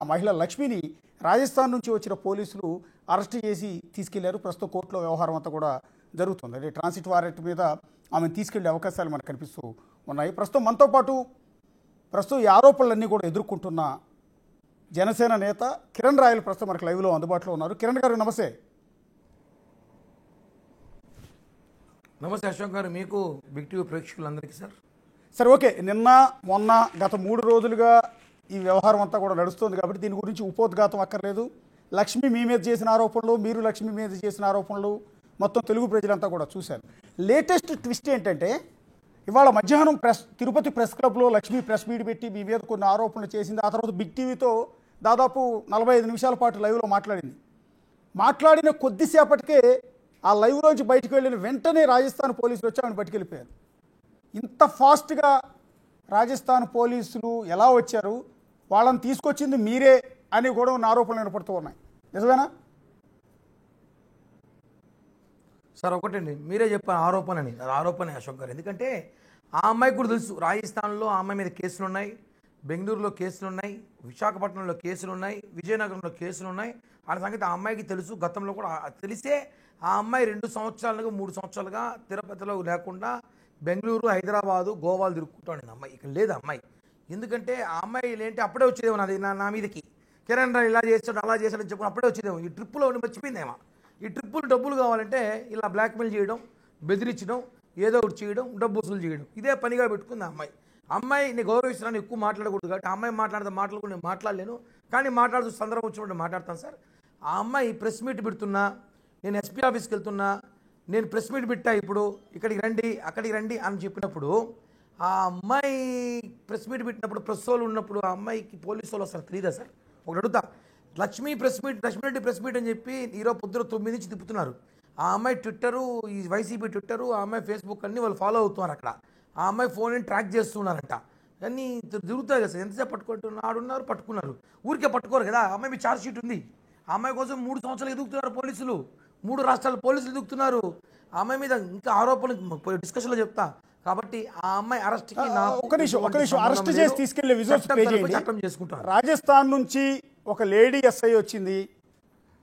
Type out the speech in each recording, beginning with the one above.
ఆ మహిళ లక్ష్మిని రాజస్థాన్ నుంచి వచ్చిన పోలీసులు అరెస్ట్ చేసి తీసుకెళ్లారు. ప్రస్తుతం కోర్టులో వ్యవహారం అంతా కూడా జరుగుతుంది. అంటే ట్రాన్సిట్ వారెంట్ మీద ఆమెను తీసుకెళ్లే అవకాశాలు మనకు కనిపిస్తూ ఉన్నాయి. ప్రస్తుతం మనతో పాటు ఈ ఆరోపణలన్నీ కూడా ఎదుర్కొంటున్న జనసేన నేత కిరణ్ రాయల్ ప్రస్తుతం మనకు లైవ్లో అందుబాటులో ఉన్నారు. కిరణ్ గారు నమస్తే. నమస్తే అశోక్ గారు, మీకు బిగ్ టీవీ ప్రేక్షకులందరికీ సార్ ఓకే, నిన్న మొన్న గత 3 రోజులుగా ఈ వ్యవహారం అంతా కూడా నడుస్తుంది కాబట్టి దీని గురించి ఉపోద్ఘాతం అక్కర్లేదు. లక్ష్మి మీ మీద చేసిన ఆరోపణలు, మీరు లక్ష్మి మీద చేసిన ఆరోపణలు మొత్తం తెలుగు ప్రజలంతా కూడా చూశారు. లేటెస్ట్ ట్విస్ట్ ఏంటంటే ఇవాళ మధ్యాహ్నం తిరుపతి ప్రెస్ క్లబ్లో లక్ష్మి ప్రెస్ మీట్ పెట్టి మీ మీద కొన్ని ఆరోపణలు చేసింది. ఆ తర్వాత బిగ్ టీవీతో దాదాపు 45 నిమిషాల పాటు లైవ్లో మాట్లాడిన కొద్దిసేపటికే ఆ లైవ్లోంచి బయటకు వెళ్ళిన వెంటనే రాజస్థాన్ పోలీసులు వచ్చి ఆమెను పట్టుకెళ్ళిపోయారు. ఇంత ఫాస్ట్గా రాజస్థాన్ పోలీసులు ఎలా వచ్చారు, వాళ్ళని తీసుకొచ్చింది మీరే అని కూడా ఉన్న ఆరోపణలు వినపడుతూ ఉన్నాయి. నిజమేనా సార్? ఒకటండి, మీరే చెప్పారు ఆరోపణ అశోక్ గారు. ఎందుకంటే ఆ అమ్మాయికి కూడా తెలుసు రాజస్థాన్లో ఆ అమ్మాయి మీద కేసులు ఉన్నాయి, బెంగళూరులో కేసులు ఉన్నాయి, విశాఖపట్నంలో కేసులు ఉన్నాయి, విజయనగరంలో కేసులు ఉన్నాయి. ఆ సంగతి ఆ అమ్మాయికి తెలుసు. గతంలో కూడా తెలిసే ఆ అమ్మాయి 2 సంవత్సరాలుగా 3 సంవత్సరాలుగా తిరుపతిలో లేకుండా బెంగళూరు, హైదరాబాదు, గోవాలు తిరుగుకుంటాను అమ్మాయి. ఇక్కడ లేదు అమ్మాయి. ఎందుకంటే ఆ అమ్మాయిలు ఏంటి అప్పుడే వచ్చేదేమో నా మీదకి కిరణ్ రాయ్ ఇలా చేస్తాడు అలా చేస్తాడని చెప్పుకుని అప్పుడే వచ్చేదేమో. ఈ ట్రిప్పులో మర్చిపోయిందేమో. ఈ ట్రిప్పులు డబ్బులు కావాలంటే ఇలా బ్లాక్మెయిల్ చేయడం, బెదిరించడం, ఏదో ఒకటి చేయడం, డబ్బు వసూలు చేయడం, ఇదే పనిగా పెట్టుకుంది ఆ అమ్మాయిని గౌరవిస్తున్నాను. ఎక్కువ మాట్లాడకూడదు కాబట్టి ఆ అమ్మాయి మాట్లాడితే మాటలు నేను మాట్లాడలేను, కానీ మాట్లాడుతూ సందర్భం వచ్చినప్పుడు మాట్లాడతాను సార్. ఆ అమ్మాయి ప్రెస్ మీట్ పెడుతున్నా, నేను ఎస్పీ ఆఫీస్కి వెళ్తున్నా, నేను ప్రెస్ మీట్ పెట్టా, ఇప్పుడు ఇక్కడికి రండి అక్కడికి రండి అని చెప్పినప్పుడు ఆ అమ్మాయి ప్రెస్ మీట్ పెట్టినప్పుడు ప్రెస్ వాళ్ళు ఉన్నప్పుడు ఆ అమ్మాయికి పోలీసు వాళ్ళు వస్తారు తెలియదా సార్? ఒకటి అడుగుతా, లక్ష్మీ ప్రెస్ మీట్ అని చెప్పి ఈరోజు పొద్దున 9 నుంచి తిప్పుతున్నారు. ఆ అమ్మాయి ట్విట్టరు, ఈ వైసీపీ ట్విట్టరు, ఆ అమ్మాయి ఫేస్బుక్ అన్నీ వాళ్ళు ఫాలో అవుతున్నారు. అక్కడ ఆ అమ్మాయి ఫోన్ని ట్రాక్ చేస్తున్నారంట. అన్నీ తిరుగుతాయి కదా సార్. ఎంతసేపు ఆడున్నారు పట్టుకున్నారు. ఊరికే పట్టుకోరు కదా. ఆ అమ్మాయి మీ ఛార్జ్ షీట్ ఉంది. ఆ అమ్మాయి కోసం 3 సంవత్సరాలు ఎదుగుతున్నారు పోలీసులు, 3 రాష్ట్రాల పోలీసులు ఎదుగుతున్నారు. ఆ అమ్మాయి మీద ఇంకా ఆరోపణలు డిస్కషన్లో చెప్తా. కాబట్టి ఆ అమ్మాయి అరెస్ట్ అరెస్ట్ చేసి తీసుకెళ్లే విజువల్స్ ప్లే చేయండి. రాజస్థాన్ నుంచి ఒక లేడీ ఎస్ఐ వచ్చింది.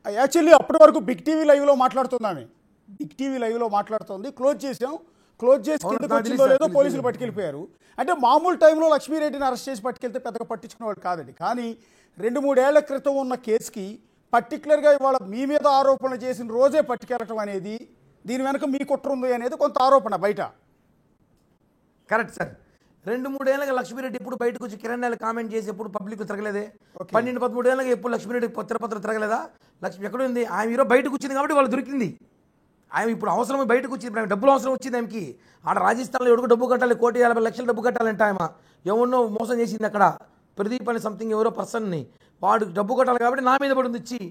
యాక్చువల్లీ అప్పటి వరకు బిగ్ టీవీ లైవ్లో మాట్లాడుతుంది. క్లోజ్ చేసి కిందకు వచ్చిందో లేదో పోలీసులు పట్టుకెళ్ళిపోయారు. అంటే మామూలు టైంలో లక్ష్మీరెడ్డిని అరెస్ట్ చేసి పట్టుకెళ్తే పెద్దగా పట్టించుకునేవాడు కాదండి. కానీ 2-3 ఏళ్ల క్రితం ఉన్న కేసుకి పర్టికులర్గా ఇవాళ మీ మీద ఆరోపణలు చేసిన రోజే పట్టుకెళ్ళటం అనేది, దీని వెనక మీ కుట్ర ఉంది అనేది కొంత ఆరోపణ బయట. Correct sir. 2-3 ఏళ్ళగా లక్ష్మీరెడ్డి ఇప్పుడు బయటకు వచ్చి కిరణ్ రాయల్ కామెంట్ చేసి ఎప్పుడు పబ్లిక్ తిరగలేదే. 12-13 ఏళ్ళగా ఎప్పుడు లక్ష్మీరెడ్డి పత్ర తిరగలేదా? లక్ష్మి ఎక్కడ ఉంది? ఆమె ఈరోజు బయటకు వచ్చింది కాబట్టి వాళ్ళు దొరికింది. ఆమె ఇప్పుడు అవసరం బయటకు వచ్చింది, డబ్బులు అవసరం వచ్చింది ఆమెకి. ఆడ రాజస్థాన్లో ఎవరికి డబ్బు కట్టాలి, 1,50,00,000 డబ్బు కట్టాలంటే ఆమె ఎవరినో మోసం చేసింది. అక్కడ ప్రదీప్ అని సంథింగ్ ఎవరో పర్సన్ని, వాడు డబ్బు కట్టాలి కాబట్టి నా మీద పడి ఇచ్చి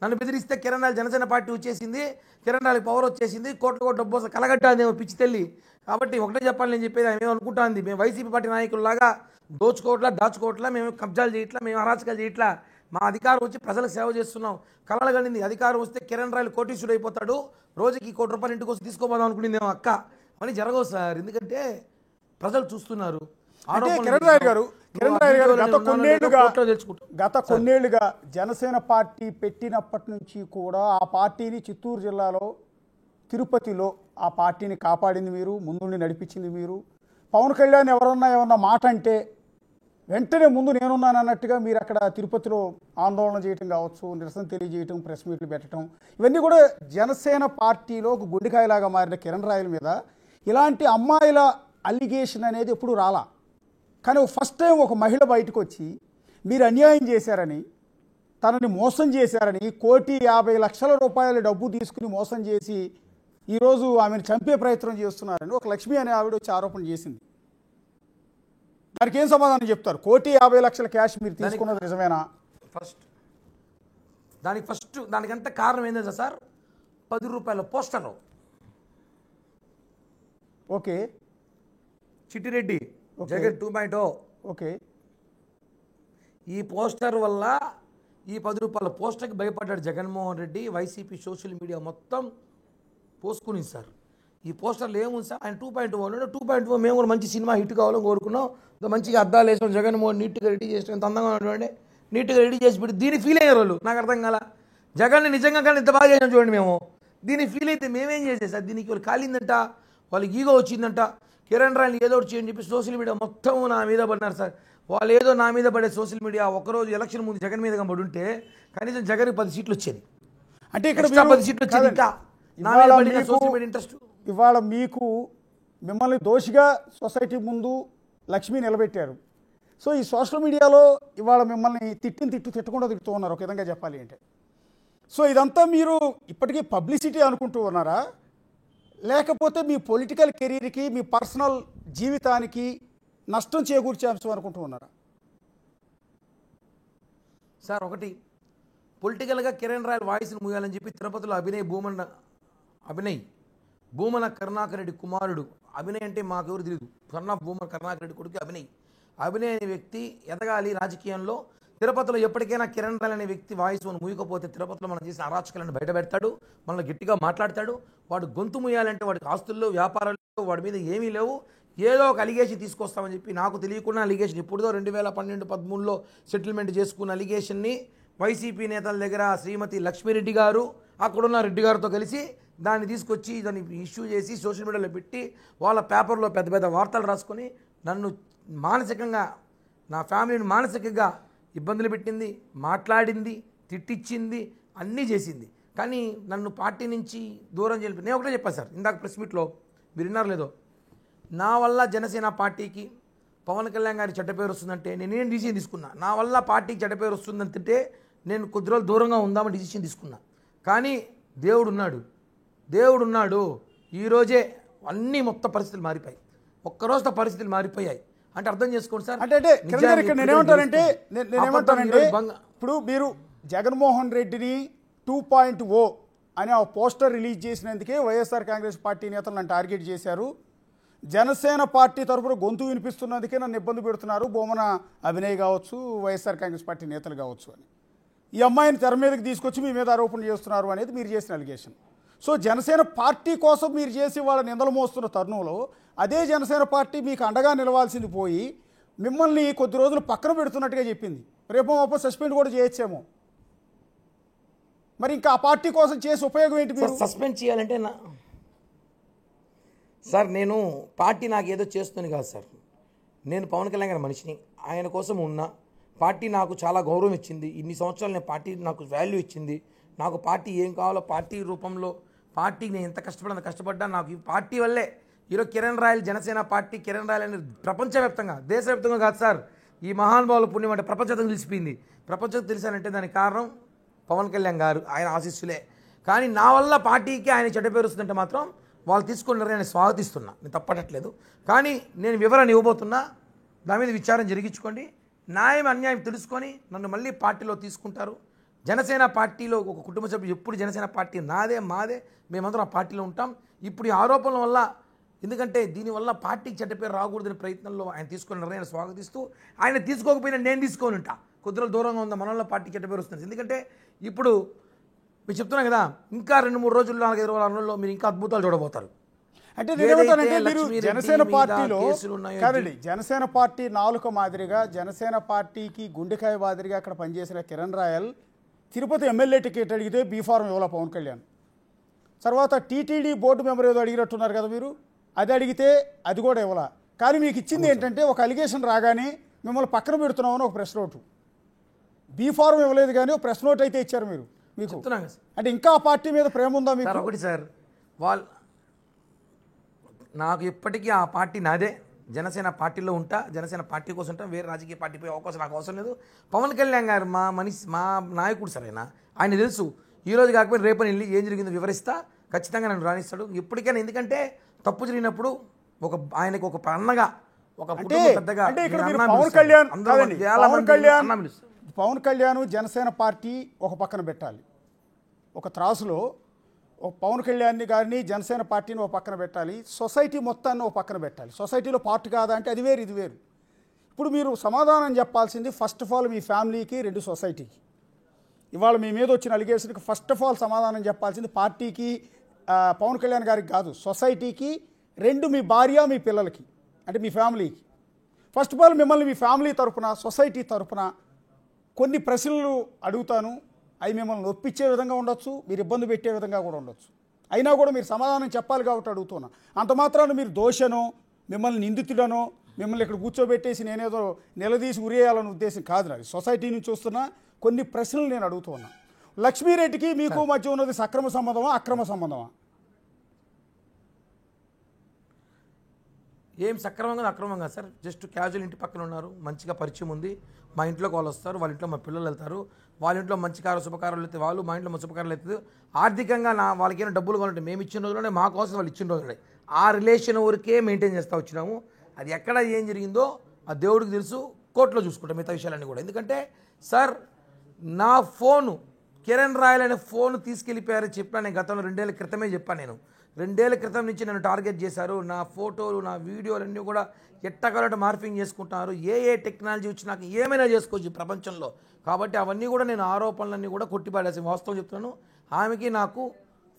నన్ను బెదిరిస్తే కిరణ్ రాయల్ జనసేన పార్టీ వచ్చేసింది, కిరణ్ రాయల్ పవర్ వచ్చేసింది, కోట్ల డబ్బు వస్తే కలగట్టాదేమో పిచ్చి తల్లి. కాబట్టి ఒకటే చెప్పాలి నేను చెప్పేది, ఆమె అనుకుంటుంది మేము వైసీపీ పార్టీ నాయకుల్లాగా దాచుకోవట్లా, మేము కబ్జాలు చేయట్లా, మేము అరాచకాలు చేయట్లా. మా అధికారం వచ్చి ప్రజలకు సేవ చేస్తున్నాం. కలగలిగింది అధికారం వస్తే కిరణ్ రాయల్ కోటీశ్వరుడు అయిపోతాడు, రోజుకి ₹1 కోటి ఇంటికి వస్తే తీసుకోపోదాం అనుకునేదేమో అక్క. అని జరగవు సార్, ఎందుకంటే ప్రజలు చూస్తున్నారు. కిరణ్ రాయల్ గారు గత కొన్నేళ్లుగా జనసేన పార్టీ పెట్టినప్పటి నుంచి కూడా ఆ పార్టీని చిత్తూరు జిల్లాలో తిరుపతిలో ఆ పార్టీని కాపాడింది మీరు, ముందుండి నడిపించింది మీరు. పవన్ కళ్యాణ్ ఏమన్నా మాట అంటే వెంటనే ముందు నేనున్నాను అన్నట్టుగా మీరు అక్కడ తిరుపతిలో ఆందోళన చేయటం కావచ్చు, నిరసన తెలియజేయటం, ప్రెస్ మీట్లు పెట్టడం, ఇవన్నీ కూడా జనసేన పార్టీలో ఒక గుండెకాయలాగా మారిన కిరణ్ రాయల్ మీద ఇలాంటి అమ్మాయిల అలిగేషన్ అనేది ఎప్పుడు రాలా. కానీ ఫస్ట్ టైం ఒక మహిళ బయటకు వచ్చి మీరు అన్యాయం చేశారని, తనని మోసం చేశారని, ₹1,50,00,000 డబ్బు తీసుకుని మోసం చేసి ఈరోజు ఆమెను చంపే ప్రయత్నం చేస్తున్నారని ఒక లక్ష్మి అనే ఆవిడ వచ్చి ఆరోపణ చేసింది. దానికి ఏం సమాధానం చెప్తారు? ₹1,50,00,000 క్యాష్ మీరు తీసుకున్నది నిజమేనా? దానికంత కారణం ఏంటంటే sir, ₹10 poster. Okay, Chittireddy Jagan 2.0. Okay, ఈ పోస్టర్ వల్ల ఈ ₹10 పోస్టర్కి భయపడ్డాడు Jaganmohan Reddy. YCP social media మొత్తం పోసుకుని సార్. ఈ పోస్టర్లు ఏముంది సార్, ఆయన 2.0 మేము కూడా మంచి సినిమా హిట్ కావాలని కోరుకున్నాం. మంచిగా అద్దాలు వేసాం, జగన్మోహన్ నీట్గా రెడీ చేసాం, ఎంత అందంగా ఉన్నటువంటి నీట్గా రెడీ చేసి పెట్టి దీన్ని ఫీల్ అయ్యారు వాళ్ళు. నాకు అర్థం కాల. జగన్ని నిజంగా కానీ ఇంత బాగా చేసాం చూడండి మేము. దీన్ని ఫీల్ అయితే మేమేం చేసేది సార్? దీనికి వాళ్ళు కాలిందంట, వాళ్ళకి ఈగో వచ్చిందంట, కిరణ్ రాయల్ ఏదో ఒకటి చేయని చెప్పి సోషల్ మీడియా మొత్తం నా మీద పడినారు సార్. వాళ్ళు ఏదో నా మీద పడే సోషల్ మీడియా ఒకరోజు ఎలక్షన్ ముందు జగన్ మీద పడి ఉంటే కనీసం జగన్కి 10 సీట్లు వచ్చేది. అంటే ఇక్కడ Extra మీరు- 10 సీట్లు వచ్చేది. ఇంకా నా మీద పడిన సోషల్ మీడియా ఇంట్రెస్ట్. ఇవాళ మీకు మిమ్మల్ని దోషిగా సొసైటీ ముందు లక్ష్మి నిలబెట్టారు. సో ఈ సోషల్ మీడియాలో ఇవాళ మిమ్మల్ని తిట్టకుండా తిడుతూ ఉన్నారు ఒక విధంగా చెప్పాలి అంటే. సో ఇదంతా మీరు ఇప్పటికీ పబ్లిసిటీ అనుకుంటూ ఉన్నారా, లేకపోతే మీ పొలిటికల్ కెరీర్కి మీ పర్సనల్ జీవితానికి నష్టం చేకూర్చే అంశం అనుకుంటూ ఉన్నారా? సార్ ఒకటి, పొలిటికల్గా కిరణ్ రాయల్ వాయిస్ని మూయాలని చెప్పి తిరుపతిలో అభినయ్ భూమన కరుణాకర్ రెడ్డి కుమారుడు. అభినయ్ అంటే మాకెవరు తెలియదు. భూమన కరుణాకర్ రెడ్డి కొడుకు అభినయ్ అనే వ్యక్తి ఎదగాలి రాజకీయంలో. తిరుపతిలో ఎప్పటికైనా కిరణ్ రాయల్ అనే వ్యక్తి వాయిస్ మూయకపోతే తిరుపతిలో మనం చేసిన అరాచకాలను బయట పెడతాడు, మనల్ని గట్టిగా మాట్లాడతాడు. వాడు గొంతు మూయాలంటే వాడికి ఆస్తుల్లో వ్యాపారాల్లో వాడి మీద ఏమీ లేవు. ఏదో ఒక అలిగేషన్ తీసుకొస్తామని చెప్పి నాకు తెలియకుండా అలిగేషన్ ఇప్పుడుదో 2012-13లో సెటిల్మెంట్ చేసుకున్న అలిగేషన్ని వైసీపీ నేతల దగ్గర శ్రీమతి లక్ష్మీరెడ్డి గారు అక్కడున్న రెడ్డి గారితో కలిసి దాన్ని తీసుకొచ్చి దాన్ని ఇష్యూ చేసి సోషల్ మీడియాలో పెట్టి వాళ్ళ పేపర్లో పెద్ద పెద్ద వార్తలు రాసుకొని నన్ను మానసికంగా, నా ఫ్యామిలీని మానసికంగా ఇబ్బందులు పెట్టింది, మాట్లాడింది, తిట్టించింది, అన్నీ చేసింది. కానీ నన్ను పార్టీ నుంచి దూరం చేయాలి. నేను ఒకటే చెప్పాను సార్ ఇందాక ప్రెస్ మీట్లో, మీరు విన్నారు లేదో, నా వల్ల జనసేన పార్టీకి పవన్ కళ్యాణ్ గారి చెడ్డ పేరు వస్తుందంటే నేనేం డిసిషన్ తీసుకున్నా. నా వల్ల పార్టీకి చెడ్డ పేరు వస్తుందంటే నేను కొద్ది రోజులు దూరంగా ఉందామని డిసిషన్ తీసుకున్నా. కానీ దేవుడు ఉన్నాడు. ఈరోజే అన్నీ మొత్తం పరిస్థితులు మారిపోయాయి. ఒక్కరోజుతో పరిస్థితులు మారిపోయాయి. అంటే అర్థం చేసుకోండి సార్. అంటే నేనేమంటానంటే ఇప్పుడు మీరు జగన్మోహన్ రెడ్డిని 2.0 అనే ఆ పోస్టర్ రిలీజ్ చేసినందుకే వైఎస్ఆర్ కాంగ్రెస్ పార్టీ నేతలను టార్గెట్ చేశారు. జనసేన పార్టీ తరఫున గొంతు వినిపిస్తున్నందుకే నన్ను ఇబ్బంది పెడుతున్నారు భూమన అభినయ్ కావచ్చు, వైఎస్ఆర్ కాంగ్రెస్ పార్టీ నేతలు కావచ్చు అని ఈ అమ్మాయిని తెర మీదకి తీసుకొచ్చి మీ మీద ఆరోపణలు చేస్తున్నారు అనేది మీరు చేసిన అలిగేషన్. సో జనసేన పార్టీ కోసం మీరు చేసి వాళ్ళ నిందలు మోస్తున్న తరుణంలో అదే జనసేన పార్టీ మీకు అండగా నిలవాల్సింది పోయి మిమ్మల్ని కొద్ది రోజులు పక్కన పెడుతున్నట్టుగా చెప్పింది. రేపో మాపో సస్పెండ్ కూడా చేయొచ్చేమో. మరి ఇంకా ఆ పార్టీ కోసం చేసి ఉపయోగం ఏంటి? మీరు సస్పెండ్ చేయాలంటే సార్ నేను పార్టీ నాకు ఏదో చేస్తుంది కాదు సార్. నేను పవన్ కళ్యాణ్ గారి మనిషిని, ఆయన కోసం ఉన్నా. పార్టీ నాకు చాలా గౌరవం ఇచ్చింది. ఇన్ని సంవత్సరాలు నేను పార్టీ నాకు వాల్యూ ఇచ్చింది. నాకు పార్టీ ఏం కావాలో పార్టీ రూపంలో పార్టీకి నేను ఎంత కష్టపడ్డా నాకు ఈ పార్టీ వల్లే ఈరోజు Kiran royal Janasena party Kiran royal అనేది ప్రపంచవ్యాప్తంగా, దేశవ్యాప్తంగా కాదు సార్, ఈ మహానుభావుల పుణ్యం అంటే ప్రపంచవ్యాప్తంగా తెలిసిపోయింది. ప్రపంచం తెలిసానంటే దానికి కారణం పవన్ కళ్యాణ్ గారు, ఆయన ఆశీస్సులే. కానీ నా వల్ల పార్టీకి ఆయన చెడ్డ పేరు వస్తుందంటే మాత్రం వాళ్ళు తీసుకున్నారని నేను స్వాగతిస్తున్నా, నేను తప్పట్లేదు. కానీ నేను వివరణ ఇవ్వబోతున్నా, దాని మీద విచారం జరిగించుకోండి. న్యాయం అన్యాయం తెలుసుకొని నన్ను మళ్ళీ పార్టీలో తీసుకుంటారు. జనసేన పార్టీలో ఒక కుటుంబ సభ్యులు ఎప్పుడు జనసేన పార్టీ నాదే మాదే, మేమందరం ఆ పార్టీలో ఉంటాం. ఇప్పుడు ఈ ఆరోపణల వల్ల, ఎందుకంటే దీనివల్ల పార్టీకి చెడ్డ పేరు రాకూడదని ప్రయత్నంలో ఆయన తీసుకున్న నిర్ణయాన్ని స్వాగతిస్తూ, ఆయన తీసుకోకపోయినా నేను తీసుకొని ఉంటా. కొద్ది రోజులు దూరంగా ఉందా, మన వల్ల పార్టీకి చెడ్డ పేరు వస్తుంది. ఎందుకంటే ఇప్పుడు మీరు చెప్తున్నా కదా, ఇంకా 2-3 రోజుల్లో 4-5 రోజుల్లో మీరు ఇంకా అద్భుతాలు చూడబోతారు. అంటే నేనేమంటానంటే మీరు జనసేన పార్టీలో కాదండి, జనసేన పార్టీ నాలుక మాదిరిగా జనసేన పార్టీకి గుండెకాయ మాదిరిగా అక్కడ పనిచేసిన Kiran royal Tirupati MLA ticket అడిగితే బీఫారం ఇవ్వాల పవన్ కళ్యాణ్. తర్వాత టీటీడీ బోర్డు మెంబర్ ఏదో అడిగినట్టున్నారు కదా మీరు, అది అడిగితే అది కూడా ఇవ్వాల. కానీ మీకు ఇచ్చింది ఏంటంటే ఒక అలిగేషన్ రాగానే మిమ్మల్ని పక్కన పెడుతున్నామని ఒక ప్రెస్ నోటు. బీఫారం ఇవ్వలేదు కానీ ఒక ప్రెస్ నోట్ అయితే ఇచ్చారు మీరు. మీకు అంటే ఇంకా ఆ పార్టీ మీద ప్రేమ ఉందా మీకు? ఒకటి సార్, నాకు ఇప్పటికీ ఆ పార్టీ నాదే. జనసేన పార్టీలో ఉంటా, జనసేన పార్టీ కోసం ఉంటా. వేరే రాజకీయ పార్టీ పోయే అవకాశం నాకు అవసరం లేదు. పవన్ కళ్యాణ్ గారు మా నాయకుడు సార్. ఆయన తెలుసు ఈరోజు కాకపోతే రేపని వెళ్ళి ఏం జరిగిందో వివరిస్తా, ఖచ్చితంగా నన్ను రాణిస్తాడు ఎప్పటికైనా. ఎందుకంటే తప్పు జరిగినప్పుడు ఆయనకు ఒక అన్నగా, ఒక పెద్దగా పవన్ కళ్యాణ్ జనసేన పార్టీ ఒక పక్కన పెట్టాలి, ఒక త్రాసులో ఒక పవన్ కళ్యాణ్ గారిని జనసేన పార్టీని ఒక పక్కన పెట్టాలి, సొసైటీ మొత్తాన్ని ఒక పక్కన పెట్టాలి. సొసైటీలో పార్ట్ కాదా అంటే అది వేరు ఇది వేరు. ఇప్పుడు మీరు సమాధానం చెప్పాల్సింది ఫస్ట్ ఆఫ్ ఆల్ మీ ఫ్యామిలీకి, 2 సొసైటీకి. ఇవాళ మీ మీద వచ్చిన అలిగేషన్కి ఫస్ట్ ఆఫ్ ఆల్ సమాధానం చెప్పాల్సింది పార్టీకి, పవన్ కళ్యాణ్ గారికి కాదు, సొసైటీకి, 2 మీ భార్య మీ పిల్లలకి, అంటే మీ ఫ్యామిలీకి. ఫస్ట్ ఆఫ్ ఆల్ మిమ్మల్ని మీ ఫ్యామిలీ తరపున, సొసైటీ తరపున కొన్ని ప్రశ్నలు అడుగుతాను, అవి మిమ్మల్ని నొప్పించే విధంగా ఉండొచ్చు, మీరు ఇబ్బంది పెట్టే విధంగా కూడా ఉండొచ్చు. అయినా కూడా మీరు సమాధానం చెప్పాలి కాబట్టి అడుగుతున్నా. అంత మాత్రాన మీరు దోషనో, మిమ్మల్ని నిందితుడనో, మిమ్మల్ని ఇక్కడ కూర్చోబెట్టేసి నేనేదో నిలదీసి ఉరేయాలనే ఉద్దేశం కాదు నాది. సొసైటీ నుంచి చూస్తున్నా కొన్ని ప్రశ్నలు నేను అడుగుతున్నా. లక్ష్మీరెడ్డికి మీకు మధ్య ఉన్నది సక్రమ సంబంధమా, అక్రమ సంబంధమా? ఏం సక్రమంగా అక్రమంగా సార్, జస్ట్ క్యాజువల్ ఇంటి పక్కన ఉన్నారు, మంచిగా పరిచయం ఉంది. మా ఇంట్లోకి వాళ్ళు వస్తారు, వాళ్ళ ఇంట్లో మా పిల్లలు వెళ్తారు, వాళ్ళ ఇంట్లో మంచి శుభకారాలు అయితే వాళ్ళు, మా ఇంట్లో శుభకారాలు అవుతుంది. ఆర్థికంగా వాళ్ళకి ఏమైనా డబ్బులు కావాలంటే మేము ఇచ్చిన రోజులోనే, మా కోసం వాళ్ళు ఇచ్చిన రోజులే, ఆ రిలేషన్ వరకే మెయింటైన్ చేస్తూ వచ్చినాము. అది ఎక్కడ ఏం జరిగిందో ఆ దేవుడికి తెలుసు, కోర్టులో చూసుకుంటాం మిగతా విషయాలన్నీ కూడా. ఎందుకంటే సార్ నా ఫోను కిరణ్ రాయల్ అనే ఫోన్ తీసుకెళ్ళిపోయారని చెప్పాను నేను గతంలో 2 ఏళ్ల క్రితమే చెప్పాను. నేను 2 ఏళ్ల క్రితం నుంచి నన్ను టార్గెట్ చేశారు. నా ఫోటోలు, నా వీడియోలన్నీ కూడా ఎట్టగలట మార్ఫింగ్ చేసుకుంటున్నారు. ఏ టెక్నాలజీ వచ్చి నాకు ఏమైనా చేసుకోవచ్చు ప్రపంచంలో. కాబట్టి అవన్నీ కూడా నేను ఆరోపణలన్నీ కూడా కొట్టిపాడేసి వాస్తవం చెప్తున్నాను. ఆమెకి నాకు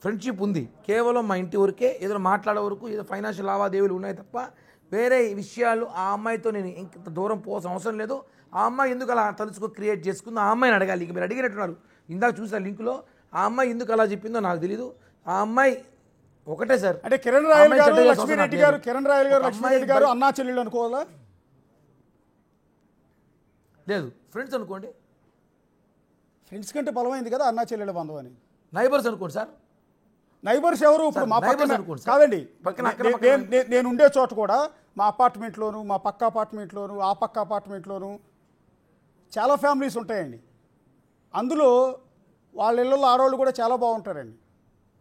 ఫ్రెండ్షిప్ ఉంది, కేవలం మా ఇంటి వరకే, ఏదో మాట్లాడే వరకు, ఏదో ఫైనాన్షియల్ లావాదేవీలు ఉన్నాయి తప్ప వేరే విషయాలు ఆ అమ్మాయితో నేను ఇంత దూరం పోవాల్సిన అవసరం లేదు. ఆ అమ్మాయి ఎందుకు అలా తలుచుకో క్రియేట్ చేసుకుందో ఆ అమ్మాయిని అడగాలి. ఇక మీరు అడిగినట్టున్నారు, ఇందాక చూసా లింకులో, ఆ అమ్మాయి ఎందుకు అలా చెప్పిందో నాకు తెలీదు. ఆ అమ్మాయి ఒకటే సార్, అంటే కిరణ్ రాయల్ గారు, లక్ష్మీరెడ్డి గారు, కిరణ్ రాయల్ గారు, లక్ష్మీరెడ్డి గారు అన్నా చెల్లెళ్ళు అనుకోవాలా? లేదు, ఫ్రెండ్స్ అనుకోండి. ఫ్రెండ్స్ కంటే బలమైంది కదా అన్నా చెల్లెళ్ళ బంధం అని. నైబర్స్ అనుకోండి సార్. నైబర్స్ ఎవరు? ఇప్పుడు మా పక్కన కాదండి, నేను ఉండే చోట కూడా మా అపార్ట్మెంట్లోను, మా పక్క అపార్ట్మెంట్లోను, ఆ పక్క అపార్ట్మెంట్లోను చాలా ఫ్యామిలీస్ ఉంటాయండి. అందులో వాళ్ళ ఇళ్ళల్లో ఆడవాళ్ళు కూడా చాలా బాగుంటారండి.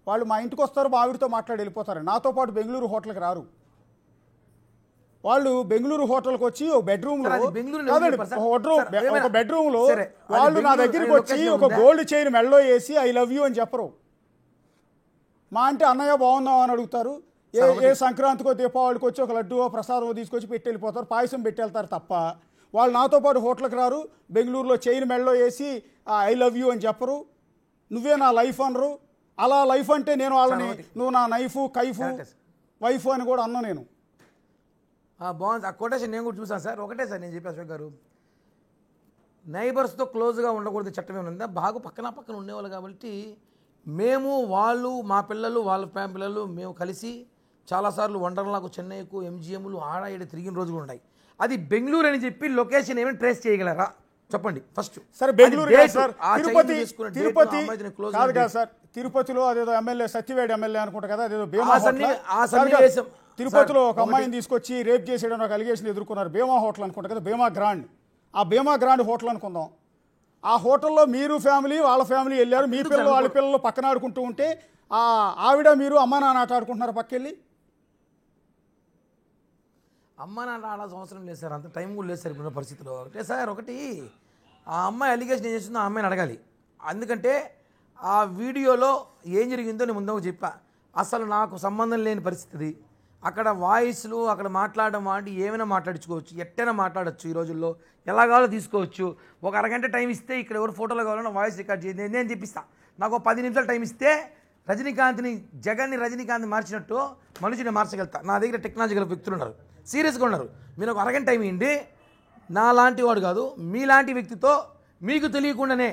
వాళ్ళు మా ఇంటికి వస్తారు, మా ఆవిడతో మాట్లాడి వెళ్ళిపోతారండి. నాతో పాటు బెంగళూరు హోటల్కి రారు. వాళ్ళు బెంగళూరు హోటల్కి వచ్చి ఒక బెడ్రూమ్లో, ఒక బెడ్రూమ్లో వాళ్ళు నా దగ్గరికి వచ్చి ఒక గోల్డ్ చైన్ మెడలో వేసి ఐ లవ్ యూ అని చెప్పరు. మా అంటే అన్నయ్య బాగున్నావు అని అడుగుతారు. ఏ సంక్రాంతికో దీపావళికి వచ్చి ఒక లడ్డువో ప్రసాదమో తీసుకొచ్చి పెట్టి వెళ్ళిపోతారు, పాయసం పెట్టి వెళ్తారు తప్ప వాళ్ళు నాతో పాటు హోటల్కి రారు. బెంగళూరులో చైన్ మెడలో వేసి ఐ లవ్ యూ అని చెప్పరు, నువ్వే నా లైఫ్ అనరు. అలా లైఫ్ అంటే నేను వాళ్ళని నువ్వు నా నైఫు కైఫు వైఫ్ అని కూడా అన్నా నేను. బాగుంది ఆ కొటేషన్, నేను కూడా చూసాను సార్. ఒకటే సార్ నేను చెప్పి అశోక్ గారు, నైబర్స్తో క్లోజ్గా ఉండకూడదు, చట్టం ఏమైనా బాగా పక్కన ఉండేవాళ్ళు. కాబట్టి మేము, వాళ్ళు, మా పిల్లలు, వాళ్ళ పిల్లలు, మేము కలిసి చాలాసార్లు వండర్లాకు, చెన్నైకు, ఎంజిఎంలు ఆడ ఈడ తిరిగిన రోజులు ఉన్నాయి. అది బెంగళూరు అని చెప్పి లొకేషన్ ఏమైనా ట్రేస్ చేయగలరా చెప్పండి ఫస్ట్. సరే బెంగళూరు సార్, తిరుపతి కాదు కదా సార్, తిరుపతిలో అదేదో ఎమ్మెల్యే సత్యవేడి ఎమ్మెల్యే అనుకుంటా కదా, అదేదో భీమా తిరుపతిలో ఒక అమ్మాయిని తీసుకొచ్చి రేప్ చేసేయడం ఒక అలిగేషన్ ఎదుర్కొన్నారు. భీమా హోటల్ అనుకుంటా కదా, భీమా గ్రాండ్. ఆ భీమా గ్రాండ్ హోటల్ అనుకుందాం. ఆ హోటల్లో మీరు ఫ్యామిలీ, వాళ్ళ ఫ్యామిలీ వెళ్ళారు, మీ పిల్లలు వాళ్ళ పిల్లలు పక్కన ఆడుకుంటూ ఉంటే ఆ ఆవిడ మీరు అమ్మా నాన్న ఆట ఆడుకుంటున్నారు పక్కెళ్ళి. అమ్మ నాన్న ఆడాల్సిన అవసరం లేదు సార్, అంత టైం కూడా లేదు సార్ ఇప్పుడున్న పరిస్థితిలో. ఒకటే సార్, ఒకటి ఆ అమ్మాయి అలిగేషన్ ఏం చేస్తుందో ఆ అమ్మాయిని అడగాలి. ఎందుకంటే ఆ వీడియోలో ఏం జరిగిందో నేను ముందుగా చెప్పా. అసలు నాకు సంబంధం లేని పరిస్థితి. అక్కడ వాయిస్లు, అక్కడ మాట్లాడడం వాటి ఏమైనా మాట్లాడించుకోవచ్చు, ఎట్టైనా మాట్లాడచ్చు. ఈ రోజుల్లో ఎలా కావాలో తీసుకోవచ్చు. ఒక అరగంట టైం ఇస్తే ఇక్కడ ఎవరు ఫోటోలు కావాలన్నా వాయిస్ రికార్డ్ చేయండి, నేను చెప్పిస్తాను. నాకు 10 నిమిషాలు టైం ఇస్తే రజనీకాంత్ని, జగన్ని రజనీకాంత్ మార్చినట్టు మనిషిని మార్చగలుగుతా. నా దగ్గర టెక్నాలజీ గల వ్యక్తులు ఉన్నారు, సీరియస్గా ఉన్నారు. మీరు ఒక అరగంట టైం ఇవ్వండి, నా లాంటి వాడు కాదు, మీలాంటి వ్యక్తితో మీకు తెలియకుండానే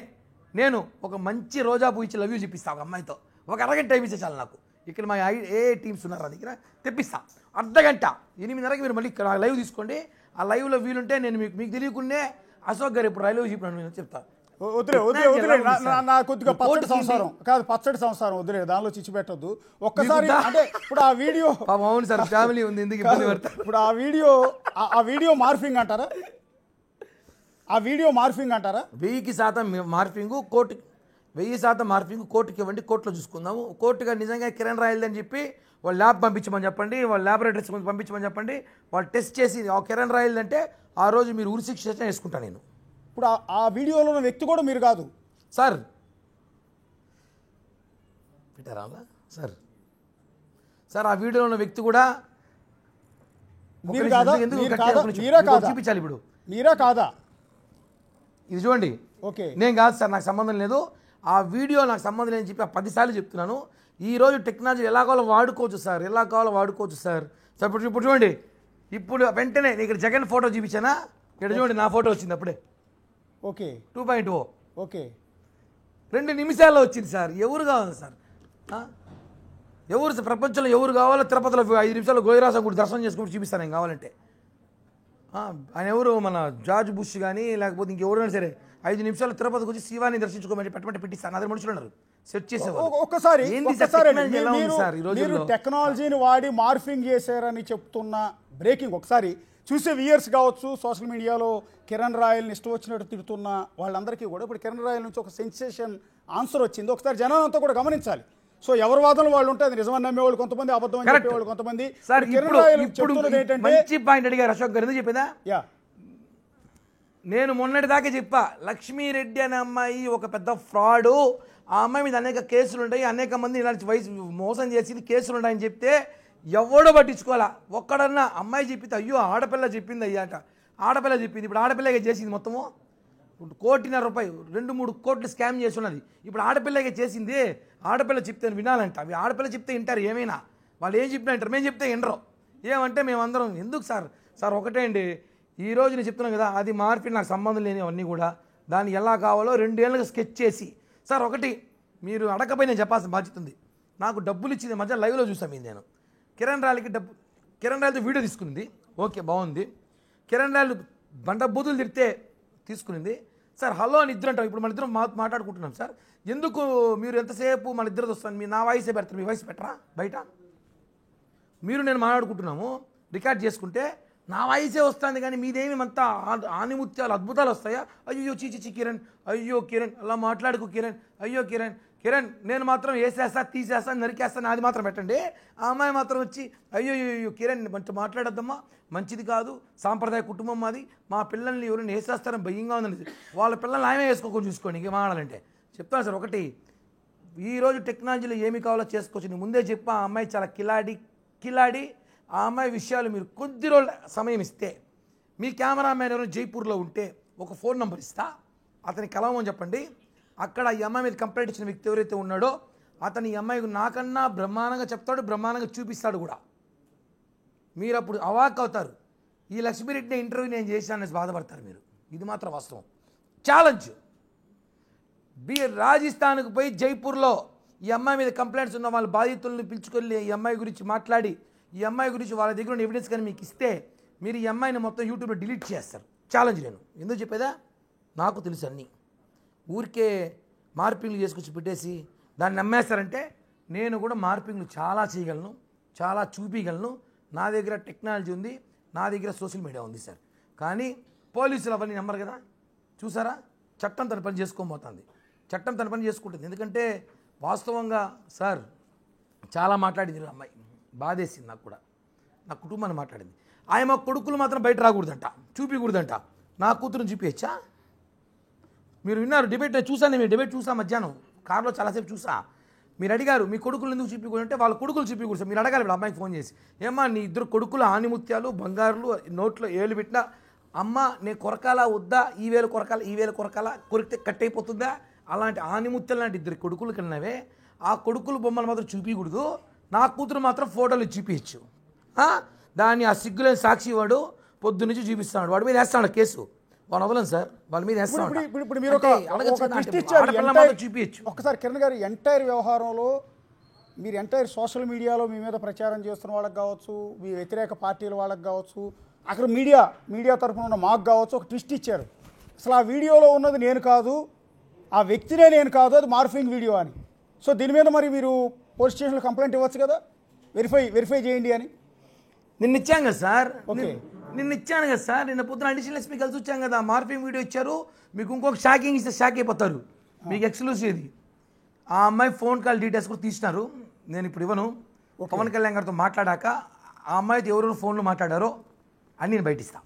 నేను ఒక మంచి రోజా పువ్వు ఇచ్చి లవ్ యూ చెప్పిస్తాను ఒక అమ్మాయితో. ఒక అరగంట టైం ఇచ్చే చాలు నాకు. ఇక్కడ మా ఏ టీమ్స్ ఉన్నారు నా దగ్గర తెప్పిస్తా. అర్ధగంట 8:30కి మీరు మళ్ళీ ఇక్కడ లైవ్ తీసుకోండి. ఆ లైవ్లో వీలుంటే నేను మీకు తెలియకుండానే అశోక్ గారు ఇప్పుడు లైవ్ చెప్పినాను చెప్తా. కొద్దిగా పచ్చడి సంసారం కాదు, పచ్చడి సంసారం వదిలే, దానిలో చిచ్చు పెట్టద్దు. ఒక్కసారి అంటే ఇప్పుడు ఆ వీడియో, అవును సార్ ఫ్యామిలీ ఉంది ఎందుకు ఇబ్బంది పడతారు. ఇప్పుడు ఆ వీడియో మార్ఫింగ్ అంటారా? ఆ వీడియో మార్ఫింగ్ అంటారా? 1000% మార్ఫింగ్, కోర్టు 1000% మార్ఫింగ్ కోర్టుకి ఇవ్వండి, కోర్టులో చూసుకుందాము. కోర్టుగా నిజంగా కిరణ్ రాయల్ అని చెప్పి వాళ్ళు ల్యాబ్ పంపించమని చెప్పండి, వాళ్ళ ల్యాబొరేటరీస్ పంపించమని చెప్పండి. వాళ్ళు టెస్ట్ చేసి కిరణ్ రాయల్ అంటే ఆ రోజు మీరు ఉరిశిక్ష వేసుకుంటాను నేను. ఇప్పుడు ఆ వీడియోలో ఉన్న వ్యక్తి కూడా మీరు కాదు సార్. పెట్టారా సార్? సార్ ఆ వీడియోలో ఉన్న వ్యక్తి కూడా మీరు కాదా? చూపించాలి ఇప్పుడు. మీరా కాదా? ఇది చూడండి. ఓకే, నేను కాదు సార్, నాకు సంబంధం లేదు. ఆ వీడియో నాకు సంబంధం లేదని చెప్పి 10 సార్లు చెప్తున్నాను. ఈరోజు టెక్నాలజీ ఎలా కావాలో వాడుకోవచ్చు సార్, ఎలా కావాలో వాడుకోవచ్చు సార్. సార్ ఇప్పుడు చూడండి, ఇప్పుడు వెంటనే ఇక్కడ జగన్ ఫోటో చూపించానా? ఇక్కడ చూడండి, నా ఫోటో వచ్చింది అప్పుడే. ఓకే 2.0 ఓకే 2 నిమిషాల్లో వచ్చింది సార్. ఎవరు కావాలి సార్? ఎవరు సార్ ప్రపంచంలో ఎవరు కావాలో తిరుపతిలో 5 నిమిషాల్లో గోవిరాజ గుడి దర్శనం చేసుకుంటూ చూపిస్తాను నేను కావాలంటే. ఆయన ఎవరు మన జార్జ్ బుష్ కానీ లేకపోతే ఇంకెవరైనా సరే 5 నిమిషాలు తిరుపతికి వచ్చి శివాన్ని దర్శించుకోమని పెట్టిస్తాను. అదే మనుషులు ఉన్నారు సెట్ చేసేవారు. ఒక్కసారి మీరు టెక్నాలజీని వాడి మార్ఫింగ్ చేశారని చెప్తున్న బ్రేకింగ్ ఒకసారి చూసే వ్యూయర్స్ కావచ్చు, సోషల్ మీడియాలో కిరణ్ రాయల్ని ఇష్టం వచ్చినట్టు తిడుతున్న వాళ్ళందరికీ కూడా ఇప్పుడు కిరణ్ రాయల్ నుంచి ఒక సెన్సేషన్ ఆన్సర్ వచ్చింది. ఒకసారి జనాలంతా కూడా గమనించాలి. సో ఎవరి వాదనలు వాళ్ళు ఉంటాయి. నిజమని నమ్మేవాళ్ళు కొంతమంది, అబద్ధం అని చెప్పేవాళ్ళు కొంతమంది. కిరణ్ రాయల్ చెప్తున్నది ఏంటంటే మంచి పాయింట్ అడిగారు అశోక్ గారు. ఎందుకు చెప్పేదా? యా నేను మొన్నటి దాకా చెప్పా, లక్ష్మీరెడ్డి అనే అమ్మాయి ఒక పెద్ద ఫ్రాడు. ఆ అమ్మాయి మీద అనేక కేసులు ఉంటాయి, అనేక మంది ఇలాంటి వయసు మోసం చేసింది కేసులు ఉంటాయని చెప్తే ఎవడో పట్టించుకోవాలా. ఒక్కడన్నా అమ్మాయి చెప్పితే అయ్యో ఆడపిల్ల చెప్పింది అయ్యాట, ఆడపిల్ల చెప్పింది. ఇప్పుడు ఆడపిల్లగా చేసింది మొత్తము ₹1.5 2-3 కోట్లు స్కామ్ చేసి ఉన్నది. ఇప్పుడు ఆడపిల్లగా చేసింది. ఆడపిల్ల చెప్తే వినాలంట. అవి ఆడపిల్ల చెప్తే వింటారు ఏమైనా. వాళ్ళు ఏం చెప్పినా వింటారు, మేము చెప్తే వినరు. ఏమంటే మేమందరం ఎందుకు సార్ ఒకటే అండి. ఈరోజు నేను చెప్తున్నాను కదా, అది మార్పి నాకు సంబంధం లేని అవన్నీ కూడా దాన్ని ఎలా కావాలో 2 ఏళ్ళకి స్కెచ్ చేసి సార్ ఒకటి మీరు అడగపోయి నేను చెప్పాల్సిన బాధ్యత ఉంది. నాకు డబ్బులు ఇచ్చింది మధ్య లైవ్లో చూసాను నేను. కిరణ్ రాయల్తో వీడియో తీసుకునింది. ఓకే బాగుంది. కిరణ్ రాయల్ బండ బూతులు తిడితే తీసుకునింది. సార్ హలో అని ఇద్దరు అంటారు. ఇప్పుడు మన ఇద్దరం మాట్లాడుకుంటున్నాం సార్. ఎందుకు మీరు ఎంతసేపు మన ఇద్దరు వస్తాను, నా వాయిసే పెడతారు, మీ వాయిస్ పెట్టరా బయట? మీరు నేను మాట్లాడుకుంటున్నాము, రికార్డ్ చేసుకుంటే నా వాయిసే వస్తుంది కానీ మీదేమి అంతా ఆనిముత్యాలు అద్భుతాలు వస్తాయా? అయ్యో చీచి కిరణ్, అయ్యో కిరణ్ అలా మాట్లాడుకు కిరణ్, అయ్యో కిరణ్ నేను మాత్రం వేసేస్తా తీసేస్తాను నరికేస్తాను అది మాత్రం పెట్టండి. ఆ అమ్మాయి మాత్రం వచ్చి అయ్యో కిరణ్ మంచి మాట్లాడొద్దమ్మా, మంచిది కాదు, సాంప్రదాయ కుటుంబం అది, మా పిల్లల్ని ఎవరైనా వేసేస్తారని భయంగా ఉందని. వాళ్ళ పిల్లల్ని ఆయమే వేసుకోకుండా చూసుకోండి. ఇంక మాట్లాడాలంటే చెప్తాను సార్. ఒకటి ఈరోజు టెక్నాలజీలో ఏమి కావాలో చేసుకోవచ్చు. నేను ముందే చెప్పా, ఆ అమ్మాయి చాలా కిలాడి. ఆ అమ్మాయి విషయాలు మీరు కొద్ది రోజుల సమయం ఇస్తే, మీ కెమెరామ్యాన్ ఎవరైనా జైపూర్లో ఉంటే ఒక ఫోన్ నెంబర్ ఇస్తా, అతని కలవమని చెప్పండి. అక్కడ ఈ అమ్మాయి మీద కంప్లైంట్ ఇచ్చిన వ్యక్తి ఎవరైతే ఉన్నాడో అతను ఈ అమ్మాయికి నాకన్నా బ్రహ్మాండంగా చెప్తాడు, బ్రహ్మాండంగా చూపిస్తాడు కూడా. మీరు అప్పుడు అవాక్ అవుతారు. ఈ లక్ష్మీరెడ్డి ఇంటర్వ్యూ నేను చేశానని బాధపడతారు మీరు. ఇది మాత్రం వాస్తవం. ఛాలెంజ్. రాజస్థాన్కు పోయి జైపూర్లో ఈ అమ్మాయి మీద కంప్లైంట్స్ ఉన్న వాళ్ళ బాధితులను పిలుచుకొని ఈ అమ్మాయి గురించి మాట్లాడి, ఈ అమ్మాయి గురించి వాళ్ళ దగ్గర ఉన్న ఎవిడెన్స్ కానీ మీకు ఇస్తే మీరు ఈ అమ్మాయిని మొత్తం యూట్యూబ్లో డిలీట్ చేస్తారు. ఛాలెంజ్. నేను ఎందుకు చెప్పేదా, నాకు తెలుసు అన్నీ. ఊరికే మార్పింగ్లు చేసుకొచ్చి పెట్టేసి దాన్ని నమ్మేస్తారంటే నేను కూడా మార్పింగ్లు చాలా చేయగలను, చాలా చూపించగలను. నా దగ్గర టెక్నాలజీ ఉంది, నా దగ్గర సోషల్ మీడియా ఉంది సార్. కానీ పోలీసులు అవన్నీ నమ్మరు కదా. చూసారా, చట్టం తన పని చేసుకోబోతుంది, చట్టం తన పని చేసుకుంటుంది. ఎందుకంటే వాస్తవంగా సార్ చాలా మాట్లాడింది అమ్మాయి, బాధేసింది నాకు కూడా. నా కుటుంబాన్ని మాట్లాడింది. ఆయన కొడుకులు మాత్రం బయట రాకూడదంట, చూపించకూడదంట. నా కూతురుని చూపించచ్చా? మీరు విన్నారు డిబేట్, నేను చూసాను. మీరు డిబేట్ చూసా మధ్యాహ్నం కార్లో చాలాసేపు చూసా. మీరు అడిగారు మీ కొడుకులు ఎందుకు చూపించకూడదు అంటే వాళ్ళ కొడుకులు చూపించకూడదు సార్. మీరు అడగాలి ఇప్పుడు అమ్మాయికి ఫోన్ చేసి, ఏమ్మా నీ 2 కొడుకులు ఆనిముత్యాలు బంగారులు నోట్లో ఏళ్ళు పెట్టినా అమ్మ నేను కొరకాలా వద్దా, ఈ వేలు కొరకాలా కొరికితే కట్ అయిపోతుందా? అలాంటి ఆనిముత్యాలు లాంటి 2 కొడుకులు కన్నావే, ఆ కొడుకులు బొమ్మలు మాత్రం చూపించకూడదు. నా కూతురు మాత్రం ఫోటోలు చూపించచ్చు. దాన్ని ఆ సిగ్గులేని సాక్షి వాడు పొద్దున్నుంచి చూపిస్తున్నాడు. వాడి మీద వేస్తాడు కేసు. వాడు వదలను సార్, వాళ్ళ మీద వేస్తాడు. ఇప్పుడు మీరు చూపించచ్చు. ఒకసారి కిరణ్ గారు ఎంటైర్ వ్యవహారంలో మీరు ఎంటైర్ సోషల్ మీడియాలో మీ మీద ప్రచారం చేస్తున్న వాళ్ళకి కావచ్చు, మీ వ్యతిరేక పార్టీల వాళ్ళకి కావచ్చు, అక్కడ మీడియా తరఫున ఉన్న మాకు కావచ్చు ఒక ట్విస్ట్ ఇచ్చారు. అసలు ఆ వీడియోలో ఉన్నది నేను కాదు, ఆ వ్యక్తినే నేను కాదు, అది మార్ఫింగ్ వీడియో అని. సో దీని మీద మరి మీరు పోలీస్ స్టేషన్లో కంప్లైంట్ ఇవ్వచ్చు కదా, వెరిఫై చేయండి అని. నిన్న ఇచ్చాం కదా సార్. ఓకే, నిన్న ఇచ్చాను కదా సార్. నిన్న పొద్దున అడిషనల్ ఎస్పీ కలిసి వచ్చాం కదా, మార్ఫింగ్ వీడియో ఇచ్చారు. మీకు ఇంకొక షాకింగ్ ఇస్తే షాక్ అయిపోతారు. మీకు ఎక్స్క్లూసివ్ ఇది. ఆ అమ్మాయి ఫోన్ కాల్ డీటెయిల్స్ కూడా తీసినారు. నేను ఇప్పుడు ఇవ్వను. పవన్ కళ్యాణ్ గారితో మాట్లాడాక ఆ అమ్మాయితో ఎవరెవరు ఫోన్లు మాట్లాడారో అని నేను బయటిస్తాను.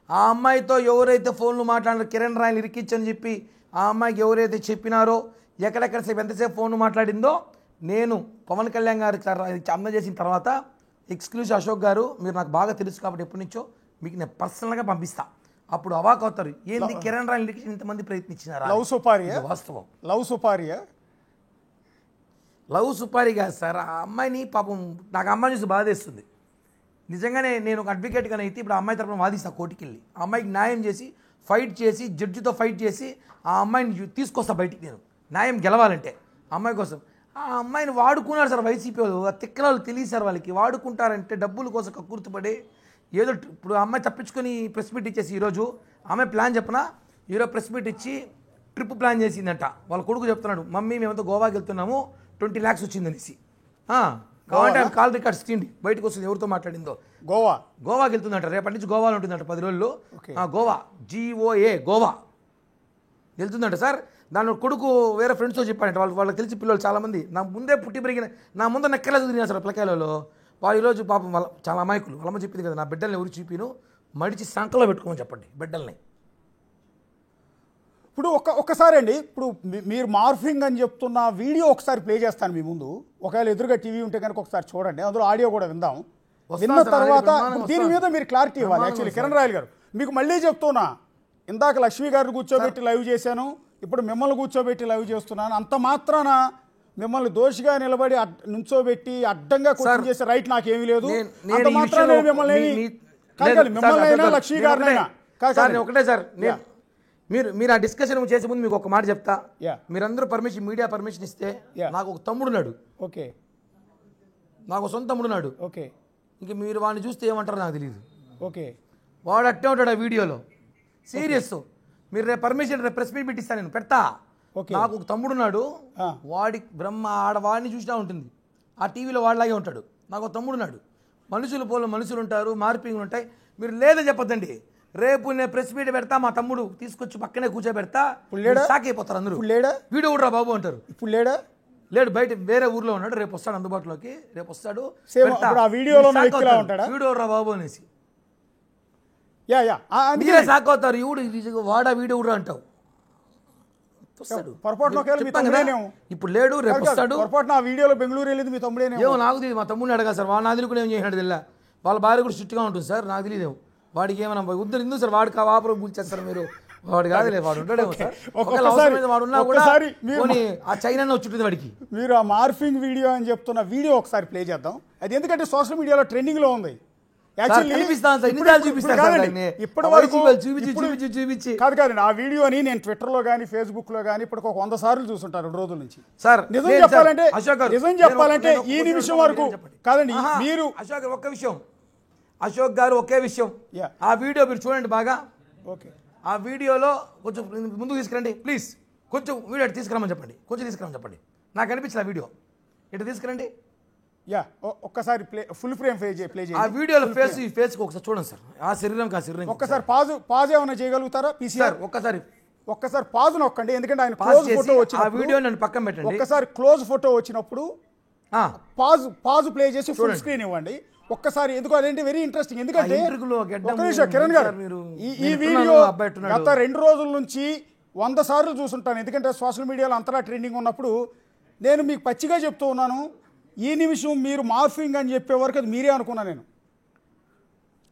ఆ అమ్మాయితో ఎవరైతే ఫోన్లు మాట్లాడారో, కిరణ్ రాయల్ ఇరికిచ్చని చెప్పి ఆ అమ్మాయికి ఎవరైతే చెప్పినారో, ఎక్కడెక్కడ సేపు ఎంతసేపు ఫోన్ మాట్లాడిందో నేను పవన్ కళ్యాణ్ గారికి అందజేసిన తర్వాత ఎక్స్క్లూజివ్ అశోక్ గారు, మీరు నాకు బాగా తెలుసు కాబట్టి ఎప్పటి నుంచో మీకు నేను పర్సనల్గా పంపిస్తా. అప్పుడు అవాక్ అవుతారు. ఏంది కిరణ్ రాయల్ ఇరికించి ఇంతమంది ప్రయత్నించినారా? వాస్తవం. లవ్ సుపారి కాదు సార్. ఆ అమ్మాయిని పాపం నాకు అమ్మాయి చూసి బాధేస్తుంది. నిజంగానే నేను ఒక అడ్వకేట్గానే అయితే ఇప్పుడు ఆ అమ్మాయి తరపున వాదిస్తా కోర్టుకి వెళ్ళి. ఆ అమ్మాయికి న్యాయం చేసి ఫైట్ చేసి జడ్జితో ఫైట్ చేసి ఆ అమ్మాయిని తీసుకొస్తా బయటికి. నేను న్యాయం గెలవాలంటే ఆ అమ్మాయి కోసం ఆ అమ్మాయిని వాడుకున్నారు సార్ వైసీపీ వాళ్ళు. ఆ తిక్కలాలు తెలియదు సార్ వాళ్ళకి. వాడుకుంటారంటే డబ్బుల కోసం కక్కుర్తిపడి ఏదో ఇప్పుడు ఆ అమ్మాయి తప్పించుకొని ప్రెస్ మీట్ ఇచ్చేసి ఈరోజు ఆమె ప్లాన్ చెప్పనా, ఈరోజు ప్రెస్ మీట్ ఇచ్చి ట్రిప్ ప్లాన్ చేసిందంట. వాళ్ళ కొడుకు చెప్తున్నాడు, మమ్మీ మేమంతా గోవాకి వెళ్తున్నాము 20 lakhs వచ్చిందనేసి. కావాలంటే కాల్ రికార్డ్స్ తీయండి, బయటకు వస్తుంది ఎవరితో మాట్లాడిందో. గోవాకి వెళ్తుందంట, రేపటి నుంచి గోవాలో ఉంటుందంట 10 రోజులు. గోవా GOA గోవా వెళ్తుందంట సార్. దాని కొడుకు వేరే ఫ్రెండ్స్తో చెప్పాడంట, వాళ్ళకి తెలిసి పిల్లలు చాలామంది నా ముందే పుట్టి పెరిగిన నా ముందు నెక్కలేదు తిరిగిన సార్ పిల్లకాయలలో. వాళ్ళు ఈరోజు పాపం వాళ్ళ చాలా అమాయకులు. వాళ్ళమ్మ చెప్పింది కదా, నా బిడ్డల్ని ఎవరు చూపిను మడిచి సంకలో పెట్టుకోమని చెప్పండి బిడ్డల్ని. ఇప్పుడు ఒక్కసారి అండి, ఇప్పుడు మీరు మార్ఫింగ్ అని చెప్తున్న వీడియో ఒకసారి ప్లే చేస్తాను మీ ముందు. ఒకవేళ ఎదురుగా టీవీ ఉంటే కనుక ఒకసారి చూడండి, అందులో ఆడియో కూడా విందాం. విన్న తర్వాత దీని మీద మీరు క్లారిటీ ఇవ్వాలి. యాక్చువల్లీ కిరణ్ రాయల్ గారు, మీకు మళ్ళీ చెప్తున్నా, ఇందాక లక్ష్మి గారిని కూర్చోబెట్టి లైవ్ చేశాను, ఇప్పుడు మిమ్మల్ని కూర్చోబెట్టి లైవ్ చేస్తున్నాను. అంత మాత్రాన మిమ్మల్ని దోషిగా నిలబడి నుంచోబెట్టి అడ్డంగా క్వశ్చన్ చేసే రైట్ నాకేమీ లేదు. అంత మాత్రాన మిమ్మల్ని అయినా లక్ష్మి గారినైనా ఒకటే సార్, మీరు ఆ డిస్కషన్ చేసే ముందు మీకు ఒక మాట చెప్తా. మీరందరూ పర్మిషన్, మీడియా పర్మిషన్ ఇస్తే, నాకు ఒక తమ్ముడున్నాడు, ఓకే, నాకు సొంత తమ్ముడున్నాడు, ఓకే, ఇంక మీరు వాడిని చూస్తే ఏమంటారో నాకు తెలియదు. ఓకే, వాడు అట్టే ఉంటాడు ఆ వీడియోలో సీరియస్. మీరు రేపు పర్మిషన్ రేపు ప్రెస్ మీట్ పెట్టిస్తాను, నేను పెడతా. నాకు ఒక తమ్ముడున్నాడు, వాడి బ్రహ్మ ఆడవాడిని చూసినా ఉంటుంది, ఆ టీవీలో వాడిలాగే ఉంటాడు. నాకు ఒక తమ్ముడున్నాడు, మనుషులు ఉంటారు, మార్పింగ్లు ఉంటాయి. మీరు లేదని చెప్పొద్దండి. రేపు నేను ప్రెస్ మీట్ పెడతా, మా తమ్ముడు తీసుకొచ్చి పక్కనే కూర్చోబెడతా, షాక్ అయిపోతారు అందరూ. వీడియో కూడా బాబు అంటారు. ఇప్పుడు లేడు, బయట వేరే ఊర్లో ఉన్నాడు, రేపు వస్తాడు అందుబాటులోకి, రేపు వస్తాడు. వీడియో రా బాబు అనేసి మీరే షాక్ అవుతారు. వాడా వీడియో కూడా అంటావు. ఇప్పుడు లేడు, రేపు వస్తాడు. వీడియోలో బెంగళూరు వెళ్ళింది మీ తమ్ముడే. ఏమో నాకు తెలియదు, మా తమ్ముడిని అడగా సార్. వాళ్ళ నాదిలు కూడా ఏం చేసినాడు తెలియదు. వాళ్ళ భార్య కూడా స్ట్రిక్ట్గా ఉంటుంది సార్, నాకు తెలియదు. వాడికి ఏమైనా ఉద్దరు ఇందు సార్, వాడికి వాపరం కూల్చేస్తారు మీరు. వాడు కాదులే, వాడు ఉంటాడేమో సార్. వాడు ఉన్నా కూడా ఆ చైనా వచ్చుంటుంది వాడికి. మీరు ఆ మార్ఫింగ్ వీడియో అని చెప్తున్న వీడియో ఒకసారి ప్లే చేద్దాం. అది ఎందుకంటే సోషల్ మీడియాలో ట్రెండింగ్ లో ఉంది. ఇప్పటి వరకు కాదు ఆ వీడియోని నేను ట్విట్టర్ లో కానీ ఫేస్బుక్ లో కానీ ఇప్పటికి 100 సార్లు చూసుంటారు 2 రోజుల నుంచి. సార్ నిజం చెప్పాలంటే ఈ నిమిషం వరకు కాదండి. మీరు ఒక్క విషయం, అశోక్ గారు ఒకే విషయం, ఆ వీడియో మీరు చూడండి బాగా. ఓకే, ఆ వీడియోలో కొంచెం ముందుకు తీసుకురండి ప్లీజ్. కొంచెం వీడియో తీసుకురమ్మని చెప్పండి, కొంచెం తీసుకురమ్మని చెప్పండి. నాకు అనిపించింది ఆ వీడియో ఇటు తీసుకురండి. ఒక్కసారి ఫుల్ ఫ్రేమ్ ప్లే చేయండి. ఆ వీడియోలో ఫేస్ ఒకసారి చూడండి సార్. ఆ శరీరం ఒక్కసారి పాజ్ ఏమైనా చేయగలుగుతారా పీసీఆర్? ఒక్కసారి పాజ్ నొక్కండి, ఎందుకంటే ఆయన క్లోజ్ ఫోటో వచ్చి ఆ వీడియో నన్ను పక్కన పెట్టండి. ఒక్కసారి క్లోజ్ ఫోటో వచ్చినప్పుడు పాజ్ ప్లే చేసి ఫుల్ స్క్రీన్ ఇవ్వండి ఒక్కసారి. ఎందుకు అదేంటి వెరీ ఇంట్రెస్టింగ్. ఎందుకంటే కిరణ్ గారు, ఈ వీడియో గత 2 రోజుల నుంచి 100 సార్లు చూసుంటాను. ఎందుకంటే సోషల్ మీడియాలో అంతలా ట్రెండింగ్ ఉన్నప్పుడు నేను మీకు పచ్చిగా చెప్తూ ఉన్నాను. ఈ నిమిషం మీరు మార్ఫింగ్ అని చెప్పే వరకు అది మీరే అనుకున్నా, నేను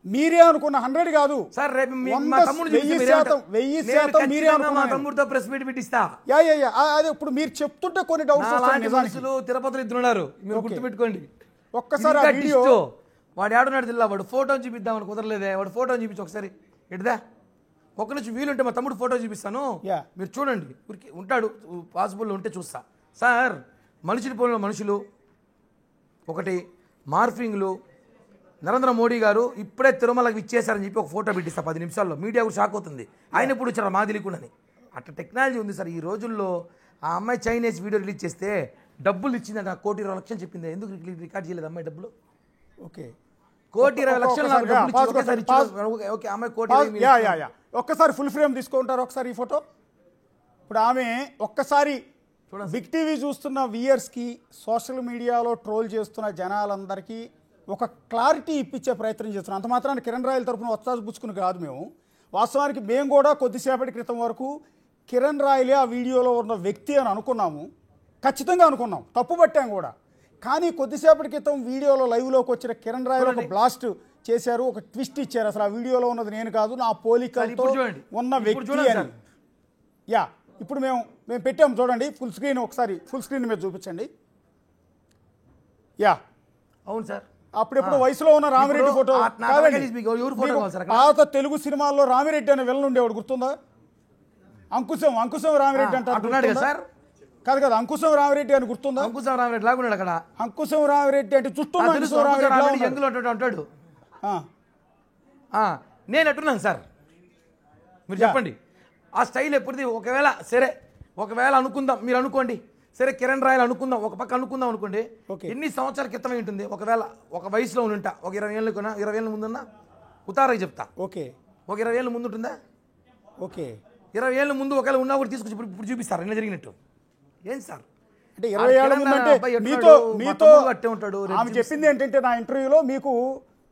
మీరే అనుకున్నా, 100 కాదు సార్. రేపు 1000% మీరే అనుకున్నా. ప్రెస్ మీట్ పెట్టిస్తా. అదే ఇప్పుడు మీరు చెప్తుంటే కొన్ని డౌట్స్ తిరుపతిలో ఇద్దరున్నారు, మీరు గుర్తుపెట్టుకోండి. ఒక్కసారి ఆ వీడియో వాడు ఏడున్నాడు తెల్లా, వాడు ఫోటో చూపిద్దామని కుదరలేదే. వాడు ఫోటో చూపించి ఒకసారి ఎటుదా ఒక్క నుంచి వీలుంటే మా తమ్ముడు ఫోటో చూపిస్తాను, మీరు చూడండి. ఉంటాడు, పాసిబుల్ ఉంటే చూస్తా. సార్ మనుషులు ఒకటి మార్ఫింగ్లు. నరేంద్ర మోడీ గారు ఇప్పుడే తిరుమలకి ఇచ్చేసారని చెప్పి ఒక ఫోటో పెట్టిస్తా 10 నిమిషాల్లో. మీడియా కూడా షాక్ అవుతుంది, ఆయన ఇప్పుడు వచ్చారు మా తెలియకుండాని. అట్లా టెక్నాలజీ ఉంది సార్ ఈ రోజుల్లో. ఆ అమ్మాయి చైనీస్ వీడియో రిలీజ్ చేస్తే డబ్బులు ఇచ్చిందంట, 1,20,00,000 చెప్పింది. ఎందుకు రికార్డ్ చేయలేదు అమ్మాయి డబ్బులు? ఓకే, 1,20,00,000 ఒక్కసారి ఫుల్ ఫ్రేమ్ తీసుకుంటారు ఒకసారి ఈ ఫోటో. ఇప్పుడు ఆమె ఒక్కసారి బిగ్ టీవీ చూస్తున్న వ్యూయర్స్కి, సోషల్ మీడియాలో ట్రోల్ చేస్తున్న జనాలందరికీ ఒక క్లారిటీ ఇప్పించే ప్రయత్నం చేస్తున్నాం. అంత మాత్రాన్ని కిరణ్ రాయల్ తరఫున వత్తాసు పుచ్చుకుని కాదు మేము. వాస్తవానికి మేము కూడా కొద్దిసేపటి క్రితం వరకు కిరణ్ రాయలే ఆ వీడియోలో ఉన్న వ్యక్తి అని అనుకున్నాము, ఖచ్చితంగా అనుకున్నాం, తప్పు పట్టాం కూడా. కానీ కొద్దిసేపటి క్రితం వీడియోలో లైవ్లోకి వచ్చిన కిరణ్ రాయల్ ఒక బ్లాస్ట్ చేశారు, ఒక ట్విస్ట్ ఇచ్చారు. అసలు ఆ వీడియోలో ఉన్నది నేను కాదు, నా పోలికలతో ఉన్న వ్యక్తి అని. ఇప్పుడు మేము పెట్టాము చూడండి, ఫుల్ స్క్రీన్ ఒకసారి ఫుల్ స్క్రీన్ మీద చూపించండి. అవును సార్, అప్పుడెప్పుడు వయసులో ఉన్న రామిరెడ్డి ఇప్పుడు ఫోటో నా కాదండి. తలకాయ తీసి మీకు ఎవరు ఫోటో మీకు కావాలి సార్ అక్కడ? పాత తెలుగు సినిమాల్లో రామిరెడ్డి అనే విలన్ ఉండేవాడు గుర్తుందా? అంకుశం రామిరెడ్డి అంటారు అంటున్నాడు కదా గుర్తుందా? సార్, కాదు కదా, అంకుశం రామిరెడ్డి అని గుర్తుందా? అంకుశం రామరెడ్డి లాగున్నాడు అక్కడ. అంకుశం రామిరెడ్డి అంటే చుట్టూ తెలుసు, అంకుశం అంకుశం రామిరెడ్డిలా రామరెడ్డి ఉన్నాడు. యంగులో అంటాడు. ఆ, నేను అంటున్నాను సార్, మీరు చెప్పండి ఆ స్టైల్ ఎప్పుడుది? ఒకవేళ అనుకుందాం, మీరు అనుకోండి సరే, కిరణ్ రాయల్ అనుకుందాం, ఒక పక్క అనుకుందాం అనుకోండి, ఓకే. ఎన్ని సంవత్సరాల క్రితమై ఉంటుంది? ఒకవేళ ఒక వయసులో ఉంటా, ఒక 20 ఏళ్ళ ముందున్నా ఉతారకి చెప్తా, ఓకే ఒక 20 ఏళ్ళ ముందు ఉంటుందా? ఓకే 20 ఏళ్ళ ముందు ఒకవేళ ఉన్నా కూడా తీసుకొచ్చి ఇప్పుడు చూపిస్తారు ఇలా జరిగినట్టు. ఏం సార్ అంటే 20 ఏళ్ళ ముందు అంటే మీతో అట్టే ఉంటాడు. ఆమె చెప్పింది ఏంటంటే నా ఇంటర్వ్యూలో, మీకు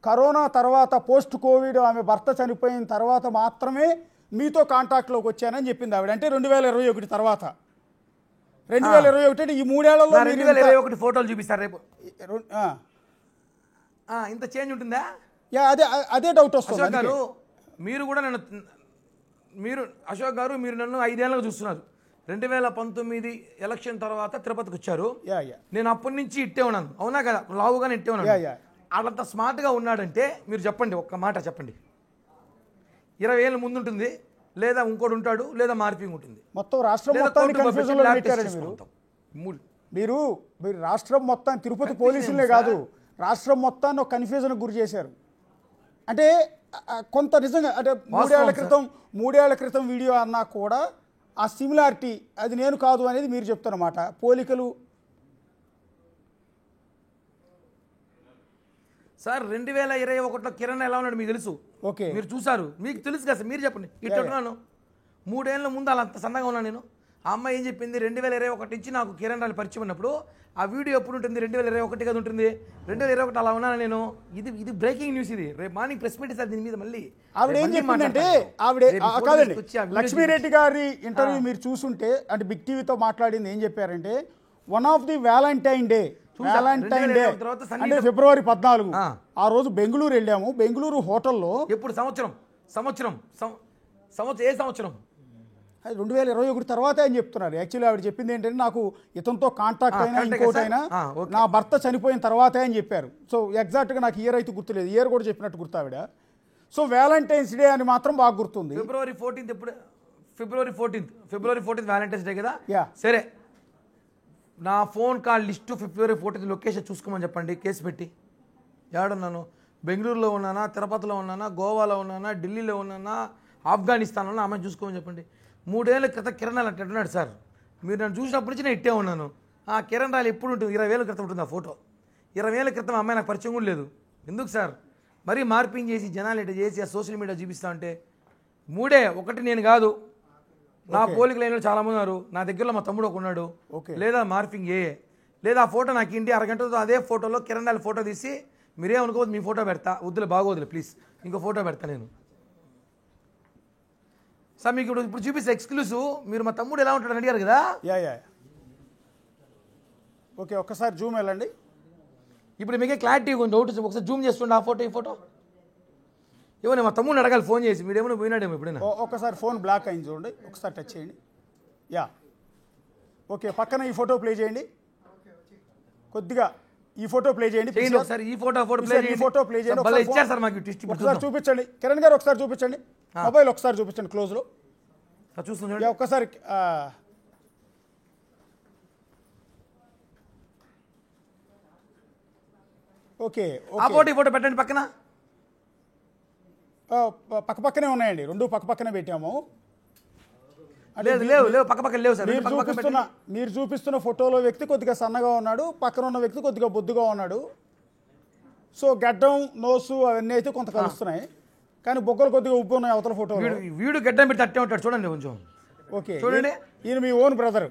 కరోనా తర్వాత పోస్ట్ కోవిడ్ ఆమె భర్త చనిపోయిన తర్వాత మాత్రమే మీతో కాంటాక్ట్లోకి వచ్చానని చెప్పింది ఆవిడ. అంటే 2021 తర్వాత, 2021 అంటే ఈ 3 ఏళ్లలో 2021 ఫోటోలు చూపిస్తారు రేపు. ఆ, ఇంత చేంజ్ ఉంటుందా? అదే డౌట్ వస్తుంది. అశోక్ గారు అశోక్ గారు మీరు నన్ను 5 ఏళ్ళగా చూస్తున్నారు. 2019 ఎలక్షన్ తర్వాత తిరుపతికి వచ్చారు. నేను అప్పటి నుంచి ఇట్టే ఉన్నాను, అవునా కదా? లావుగానే ఇట్టే ఉన్నాను. వాళ్ళంత స్మార్ట్గా ఉన్నాడంటే మీరు చెప్పండి, ఒక్క మాట చెప్పండి. 20 ఏళ్ళ ముందు ఉంటుంది, లేదా ఇంకోటి ఉంటాడు, లేదా మార్పింగ్ ఉంటుంది. మొత్తం రాష్ట్రం మొత్తాన్ని కన్ఫ్యూజన్లో పెట్టారండి మీరు. మీరు రాష్ట్రం మొత్తం, తిరుపతి పోలీసులే కాదు రాష్ట్రం మొత్తాన్ని ఒక కన్ఫ్యూజన్కి గురి చేశారు. అంటే కొంత నిజంగా అంటే 3 ఏళ్ల క్రితం వీడియో అన్నా కూడా ఆ సిమిలారిటీ అది నేను కాదు అనేది మీరు చెప్తున్నమాట. పోలికలు సార్ 2021లో కిరణ్ ఎలా ఉన్నాడు మీకు తెలుసు, ఓకే, మీరు చూసారు, మీకు తెలుసు కదా సార్. మీరు చెప్పండి, ఇట్టున్నాను 3 ఏళ్ళ ముందు అలా అంత సన్నగా ఉన్నాను నేను. ఆ అమ్మాయి ఏం చెప్పింది? 2021 నుంచి నాకు కిరణ్ రాయల్ పరిచయం ఉన్నప్పుడు ఆ వీడియో ఎప్పుడు ఉంటుంది? 2021 కదా ఉంటుంది. 2021 అలా ఉన్నాను నేను. ఇది బ్రేకింగ్ న్యూస్. ఇది రేపు మార్నింగ్ ప్రెస్ మీట్ సార్. దీని మీద మళ్ళీ ఆవిడ ఏం చెప్పిందంటే, కాదండి, లక్ష్మీరెడ్డి గారి ఇంటర్వ్యూ మీరు చూసుంటే, అంటే బిగ్ టీవీతో మాట్లాడింది ఏం చెప్పారంటే, one of the Valentine day అంటే ఫిబ్రవరి 14 ఆ రోజు బెంగళూరు వెళ్ళాము. బెంగళూరు హోటల్లో ఎప్పుడు ఏ సంవత్సరం? 2021 తర్వాతే అని చెప్తున్నారు. యాక్చువల్లీ ఆవిడ చెప్పింది ఏంటంటే, నాకు ఇతనితో కాంటాక్ట్ అయినా ఇంకోటైనా నా భర్త చనిపోయిన తర్వాతే అని చెప్పారు. సో ఎగ్జాక్ట్గా నాకు ఇయర్ అయితే గుర్తులేదు, ఇయర్ కూడా చెప్పినట్టు గుర్తు ఆవిడ. సో వ్యాలంటైన్స్ డే అని మాత్రం బాగా గుర్తుంది. ఫిబ్రవరి 14 ఎప్పుడు? ఫిబ్రవరి 14 వ్యాలంటైన్స్ డే కదా. సరే, నా ఫోన్ కాల్ లిస్టు ఫిబ్రవరి 14 లొకేషన్ చూసుకోమని చెప్పండి. కేసు పెట్టి ఏడున్నాను? బెంగళూరులో ఉన్నానా, తిరుపతిలో ఉన్నానా, గోవాలో ఉన్నానా, ఢిల్లీలో ఉన్నానా, ఆఫ్ఘనిస్తాన్లో ఉన్నా, అమ్మాయి చూసుకోమని చెప్పండి. 3 ఏళ్ళ క్రితం కిరణ్ రాయల్ అంటున్నాడు సార్. మీరు నన్ను చూసినప్పటి నుంచి నేను ఇట్టే ఉన్నాను. ఆ కిరణ్ రాయల్ ఎప్పుడు ఉంటుంది? 20 ఏళ్ళ క్రితం ఉంటుంది ఆ ఫోటో. 20 ఏళ్ళ క్రితం అమ్మాయి నాకు పరిచయం కూడా లేదు. ఎందుకు సార్ మరీ మార్పింగ్ చేసి జనాలు ఇట్లా చేసి ఆ సోషల్ మీడియా చూపిస్తా అంటే? 3 ఒకటి నేను కాదు, నా పోలిక లైన్లో చాలా మంది ఉన్నారు. నా దగ్గరలో మా తమ్ముడు ఒక ఉన్నాడు. లేదా మార్పింగ్ లేదా ఆ ఫోటో నాకు ఇంటి అరగంటతో అదే ఫోటోలో కిరణ్ రాయల్ ఫోటో తీసి మీరేమనుకోవద్దు, మీ ఫోటో పెడతా, వద్దులే బాగోదులే ప్లీజ్, ఇంకో ఫోటో పెడతా నేను సార్. మీకు ఇప్పుడు చూపిస్తే ఎక్స్క్లూసివ్. మీరు మా తమ్ముడు ఎలా ఉంటాడని అడిగారు కదా. ఓకే, ఒక్కసారి జూమ్ వెళ్ళండి. ఇప్పుడు మీకే క్లారిటీ కొంచెం డౌట్. ఒకసారి జూమ్ చేస్తుండే ఆ ఫోటో, ఈ ఫోటో ఏమో మా తమ్ముడిని అడగాలి ఫోన్ చేసి. మీరేమైనా పోయినాడేమో ఎప్పుడైనా. ఒకసారి ఫోన్ బ్లాక్ అయింది చూడండి, ఒకసారి టచ్ చేయండి. ఓకే, పక్కన ఈ ఫోటో ప్లే చేయండి. కొద్దిగా ఈ ఫోటో ప్లే చేయండి ఒకసారి. ఈ ఫోటో ప్లే చేయండి. ఇచ్చారు సార్ మాకు ట్విస్ట్. ఒకసారి చూపించండి కిరణ్ గారు, ఒకసారి చూపించండి మొబైల్, ఒకసారి చూపించండి క్లోజ్లో చూస్తుంది ఒక్కసారి. ఓకే, ఆ ఫోటో ఈ ఫోటో పెట్టండి పక్కన. పక్కనే ఉన్నాయండి, 2 పక్కనే పెట్టాము. లేవు పక్క లేవు సార్. మీరు చూపిస్తున్న ఫోటోలో వ్యక్తి కొద్దిగా సన్నగా ఉన్నాడు, పక్కన ఉన్న వ్యక్తి కొద్దిగా బొద్దుగా ఉన్నాడు. సో గడ్డం, నోసు అవన్నీ అయితే కొంత కలుస్తున్నాయి, కానీ బొగ్గలు కొద్దిగా ఉప్పు ఉన్నాయి అవతల ఫోటో. వీడు గడ్డం పెట్టి తట్టే ఉంటాడు చూడండి కొంచెం. ఓకే, చూడండి, ఈయన మీ ఓన్ బ్రదర్,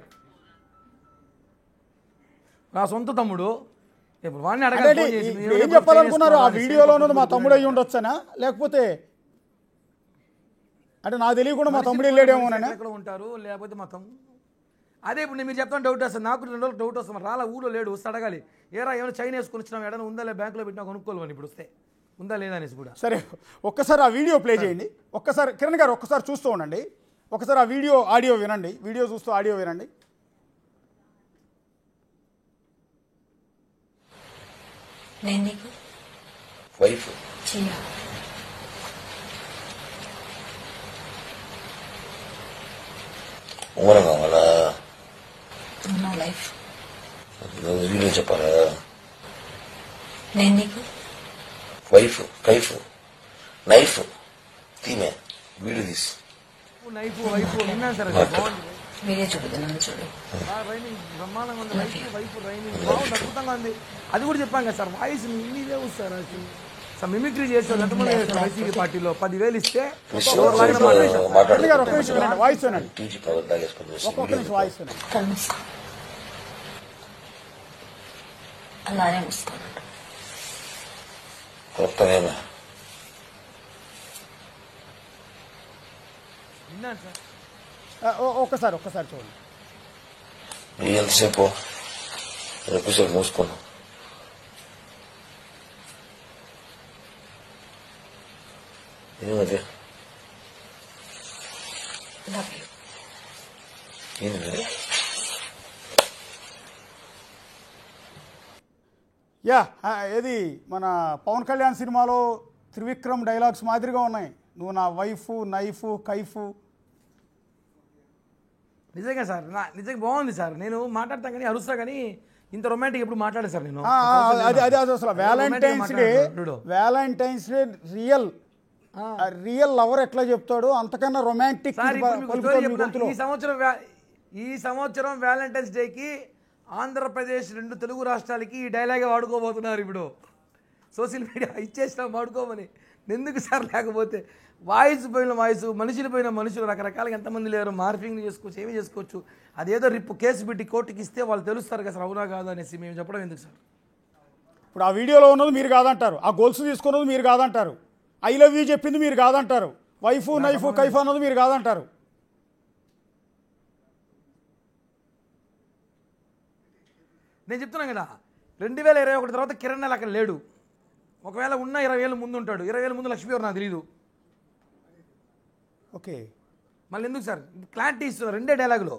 నా సొంత తమ్ముడు. ఇప్పుడు వాడిని అడగాలి ఏం చెప్పాలనుకున్నారు? ఆ వీడియోలో ఉన్నది మా తమ్ముడు అయ్యి ఉండొచ్చానా, లేకపోతే అంటే నాకు తెలియకుండా మా తమ్ముడు వెళ్ళాడేమోనని ఉంటారు, లేకపోతే మా తమ్ముడు. అదే ఇప్పుడు మీరు చెప్తాను డౌట్ వస్తుంది నాకు. 2 రోజులు డౌట్ వస్తుంది. రాలా ఊళ్ళో లేడు, వస్తే అడగాలి. ఏమైనా చైన్ వేసుకొని వచ్చినాం, ఏదైనా ఉందా లేదా బ్యాంకులో పెట్టినా కొనుక్కోవాలి. ఇప్పుడు వస్తే ఉందా లేదా అనేసి కూడా. సరే, ఒక్కసారి ఆ వీడియో ప్లే చేయండి. ఒక్కసారి కిరణ్ గారు ఒక్కసారి చూస్తూ ఉండండి. ఒకసారి ఆ వీడియో ఆడియో వినండి, వీడియో చూస్తూ ఆడియో వినండి. నేను నీకు వైఫ్ చెయ్య ఉంగరం కావాలా? నా లైఫ్ వీడియో చెప్పాలా? నేను నీకు వైఫ్ కైఫ్ నైఫ్ తీమే వీడియో తీసి నైఫ్ వైఫ్ విన్నాను సార్, అది బాగుంది. మీరే చూపుతున్నాను చూడు. రైమింగ్ బ్రహ్మాండంగా ఉంది. వైఫ్ రైమింగ్ బాగుంది, అద్భుతంగా ఉంది. అది కూడా చెప్పాను కదా సార్, వాయిస్ మీదే వస్తారు అసలు. సార్ మిమిక్రీ చేస్తారు ఎంతమంది చేస్తారు వైసీపీ పార్టీలో 10,000 ఇస్తే కరణ్ గారు ఒక్క నిమిషం వినండి, వాయిస్ వినండి, టీజీ పవర్ తాగేసుకొని ఒక్క నిమిషం వాయిస్ వినండి. కళ్ళు మూసుకో. అలానే మూసుకోనండి. కొత్తమేనా విన్నాను సార్. ఒక్కసారి చూడండి. ఎంతసేపు ఎక్కువసేపు మూసుకున్నాం. ఏమది లవ్ యూ. ఏంది? ఏది మన పవన్ కళ్యాణ్ సినిమాలో త్రివిక్రమ్ డైలాగ్స్ మాదిరిగా ఉన్నాయి. నువ్వు నా వైఫ్ నైఫ్ కైఫ్. నిజంగా సార్, నిజంగా బాగుంది సార్. నేను మాట్లాడతాను కానీ అరుస్తా కానీ ఇంత రొమాంటిక్ ఎప్పుడు మాట్లాడాను సార్ నేను. అది అసలు వ్యాలంటైన్స్ డే రియల్ లవర్ ఎట్లా చెప్తాడు, అంతకన్నా రొమాంటిక్. సార్ ఈ సంవత్సరం వ్యాలంటైన్స్ డేకి ఆంధ్రప్రదేశ్ 2 తెలుగు రాష్ట్రాలకి ఈ డైలాగే వాడుకోబోతున్నారు. ఇప్పుడు సోషల్ మీడియా ఇచ్చేసినా వాడుకోమని. ఎందుకు సార్, లేకపోతే వాయిస్ పోయిన వాయిస్, మనుషులు పోయిన మనుషులు రకరకాలుగా ఎంతమంది లేరు. మార్ఫింగ్ చేసుకోవచ్చు, ఏమి చేసుకోవచ్చు. అదేదో కేసు పెట్టి కోర్టుకి ఇస్తే వాళ్ళు తెలుస్తారు కదా సార్, అవునా కాదు అనేసి మేము చెప్పడం ఎందుకు సార్? ఇప్పుడు ఆ వీడియోలో ఉన్నది మీరు కాదంటారు, ఆ గొలుసు తీసుకున్నది మీరు కాదంటారు, ఐ లవ్ యూ చెప్పింది మీరు కాదంటారు, వైఫ్ నైఫ్ కైఫ్ అన్నది మీరు కాదంటారు. నేను చెప్తున్నాను కదా, 2021 తర్వాత కిరణ్ నెల అక్కడ లేడు. ఒకవేళ ఉన్న 20,000 ముందు ఉంటాడు. 20,000 ముందు లక్ష్మీ ఎవరు నాకు తెలీదు. ఓకే, మళ్ళీ ఎందుకు సార్ క్లారిటీ ఇస్తున్నారు? 2 డైలాగులో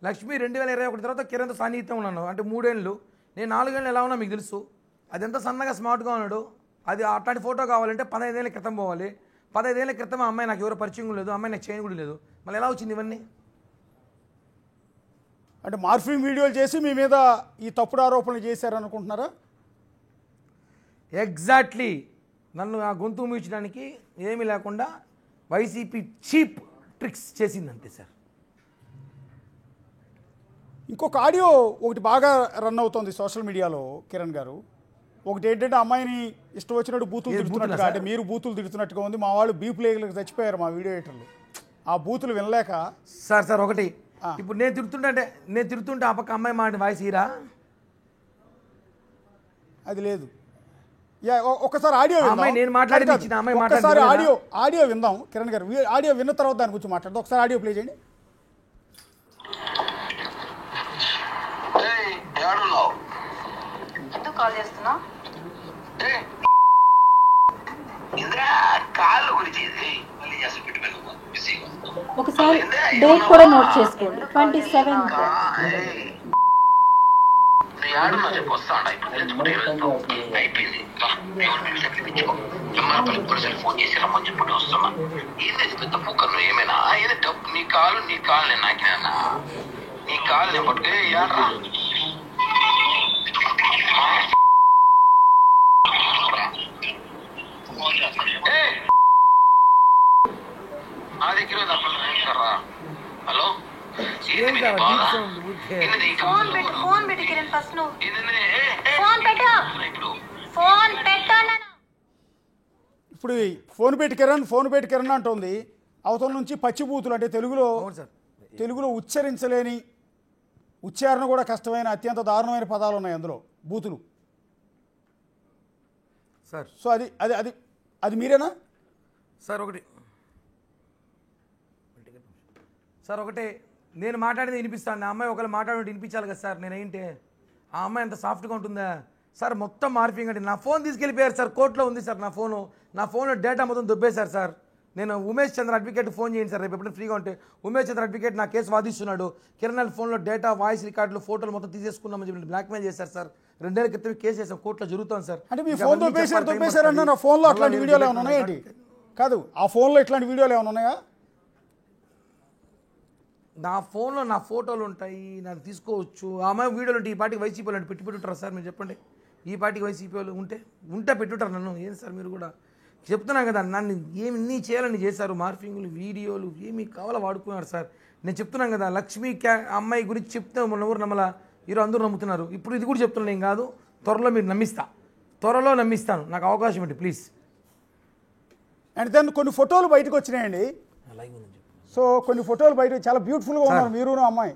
లక్ష్మి 2021 తర్వాత కిరణ్తో సాన్నిహిత్యం ఉన్నాను అంటే 3 ఏళ్ళు. నేను 4 ఏళ్ళు ఎలా ఉన్నా మీకు తెలుసు. అది ఎంత సన్నగా స్మార్ట్గా ఉన్నాడు. అది అట్లాంటి ఫోటో కావాలంటే 15 ఏళ్ళ క్రితం పోవాలి. 15 ఏళ్ళ క్రితం ఆ అమ్మాయి నాకు ఎవరో పరిచయం లేదు, అమ్మాయి నాకు చేయని కూడా లేదు. మళ్ళీ ఎలా వచ్చింది ఇవన్నీ? అంటే మార్ఫింగ్ వీడియోలు చేసి మీ మీద ఈ తప్పుడు ఆరోపణలు చేశారనుకుంటున్నారా? ఎగ్జాక్ట్లీ. నన్ను ఆ గొంతు మూయించడానికి ఏమీ లేకుండా వైసీపీ చీప్ ట్రిక్స్ చేసిందంతే సార్. ఇంకొక ఆడియో ఒకటి బాగా రన్ అవుతోంది సోషల్ మీడియాలో కిరణ్ గారు. ఒకటి ఏంటంటే అమ్మాయిని ఇష్టం వచ్చినట్టు బూతులు తిడుతున్నట్టుగా, అంటే మీరు బూతులు తిడుతున్నట్టుగా ఉంది. మా వాళ్ళు బీపులేగలకు చచ్చిపోయారు మా వీడియో ఎడిటర్లు ఆ బూతులు వినలేక. సార్ ఒకటి, ఇప్పుడు నేను తిడుతుంటే ఆ పక్క అమ్మాయి మాట వాయిస్ ఈరా అది లేదు. ఒకసారి ఆడియో నేను ఒకసారి ఆడియో విందాం కిరణ్ గారు. ఆడియో విన్న తర్వాత దాని గురించి మాట్లాడదాం. ఒకసారి ఆడియో ప్లే చేయండి. ఎందుకు కాల్ చేస్తున్నా? ఒకసారి డేట్ కూడా నోట్ చేసుకోండి. 27th. ఫోన్ చేసి రమ్మని చెప్పి వస్తున్నా. ఏంది పెద్ద పూక నువ్వు ఏమైనా డబ్బు నీ కాలు నేను నాకినా నీ కాలు నేను పట్టుకే ఏడ్రా నా దగ్గర తప్పరా. హలో ఫోన్ పెట్టు కిరణ్, ఫస్ట్ నువ్వు ఫోన్ పెట్టు. ఫోన్ పెట్టాను. ఇప్పుడు ఫోన్ పెట్టి కిరణ్ అంటుంది. అవతల నుంచి పచ్చిబూతులు, అంటే తెలుగులో ఉచ్చరించలేని, ఉచ్చారణ కూడా కష్టమైన అత్యంత దారుణమైన పదాలు ఉన్నాయి అందులో, బూతులు సార్. సో అది అది అది అది మీరేనా సార్? ఒకటే నేను మాట్లాడేది వినిపిస్తాను. ఆ అమ్మాయి ఒకవేళ మాట్లాడి వినిపించాలి కదా సార్. నేనేంటి ఆ అమ్మాయి అంత సాఫ్ట్గా ఉంటుందా సార్? మొత్తం మార్పింగ్ అంటే నా ఫోన్ తీసుకెళ్ళిపోయారు సార్. కోర్టులో ఉంది సార్ నా ఫోన్లో డేటా మొత్తం దొబ్బేశారు సార్. నేను ఉమేష్ చంద్ర అడ్వకేట్ ఫోన్ చేయండి సార్, రేపు ఎప్పుడైనా ఫ్రీగా ఉంటే. ఉమేష్ చంద్ర అడ్వకేట్ నా కేసు వాదిస్తున్నాడు, కిరణ్ ఫోన్లో డేటా, వాయిస్ రికార్డులు, ఫోటోలు మొత్తం తీసేసుకున్నామని చెప్పి బ్లాక్మెయిల్ చేశారు సార్. 2 ఏళ్ల క్రితం కేసు చేసాం, కోర్టులో జరుగుతుంది సార్. అంటే మీ ఫోన్ దొబ్బేశారన్న, నా ఫోన్లో అట్లాంటి వీడియోలు ఏమైనా ఉన్నాయండి? కాదు, ఆ ఫోన్లో ఇట్లాంటి వీడియోలు ఏమైనా ఉన్నాయా? నా ఫోన్లో నా ఫోటోలు ఉంటాయి, నాకు తీసుకోవచ్చు. ఆ అమ్మాయి వీడియోలు ఉంటాయి. ఈ పార్టీకి వైసీపీ వాళ్ళు పెట్టుకుంటారా సార్? మీరు చెప్పండి. ఈ పార్టీకి వైసీపీ వాళ్ళు ఉంటే పెట్టుంటారు నన్ను. ఏం సార్ మీరు కూడా చెప్తున్నాను కదా, నన్ను ఏమి చేయాలని చేశారు. మార్ఫింగ్లు, వీడియోలు ఏమి కావాలో వాడుకున్నారు సార్. నేను చెప్తున్నాను కదా, లక్ష్మీ అమ్మాయి గురించి చెప్తే ఎవరు నమ్మలా, ఈరోజు అందరూ నమ్ముతున్నారు. ఇప్పుడు ఇది కూడా చెప్తున్నాను, ఏం కాదు, త్వరలో మీరు త్వరలో నమ్మిస్తాను. నాకు అవకాశం ఏంటి ప్లీజ్. అండ్ దాన్ని కొన్ని ఫోటోలు బయటకు వచ్చినాయండి. సో కొన్ని ఫోటోలు బయట చాలా బ్యూటిఫుల్గా ఉన్నారు మీరు అమ్మాయి.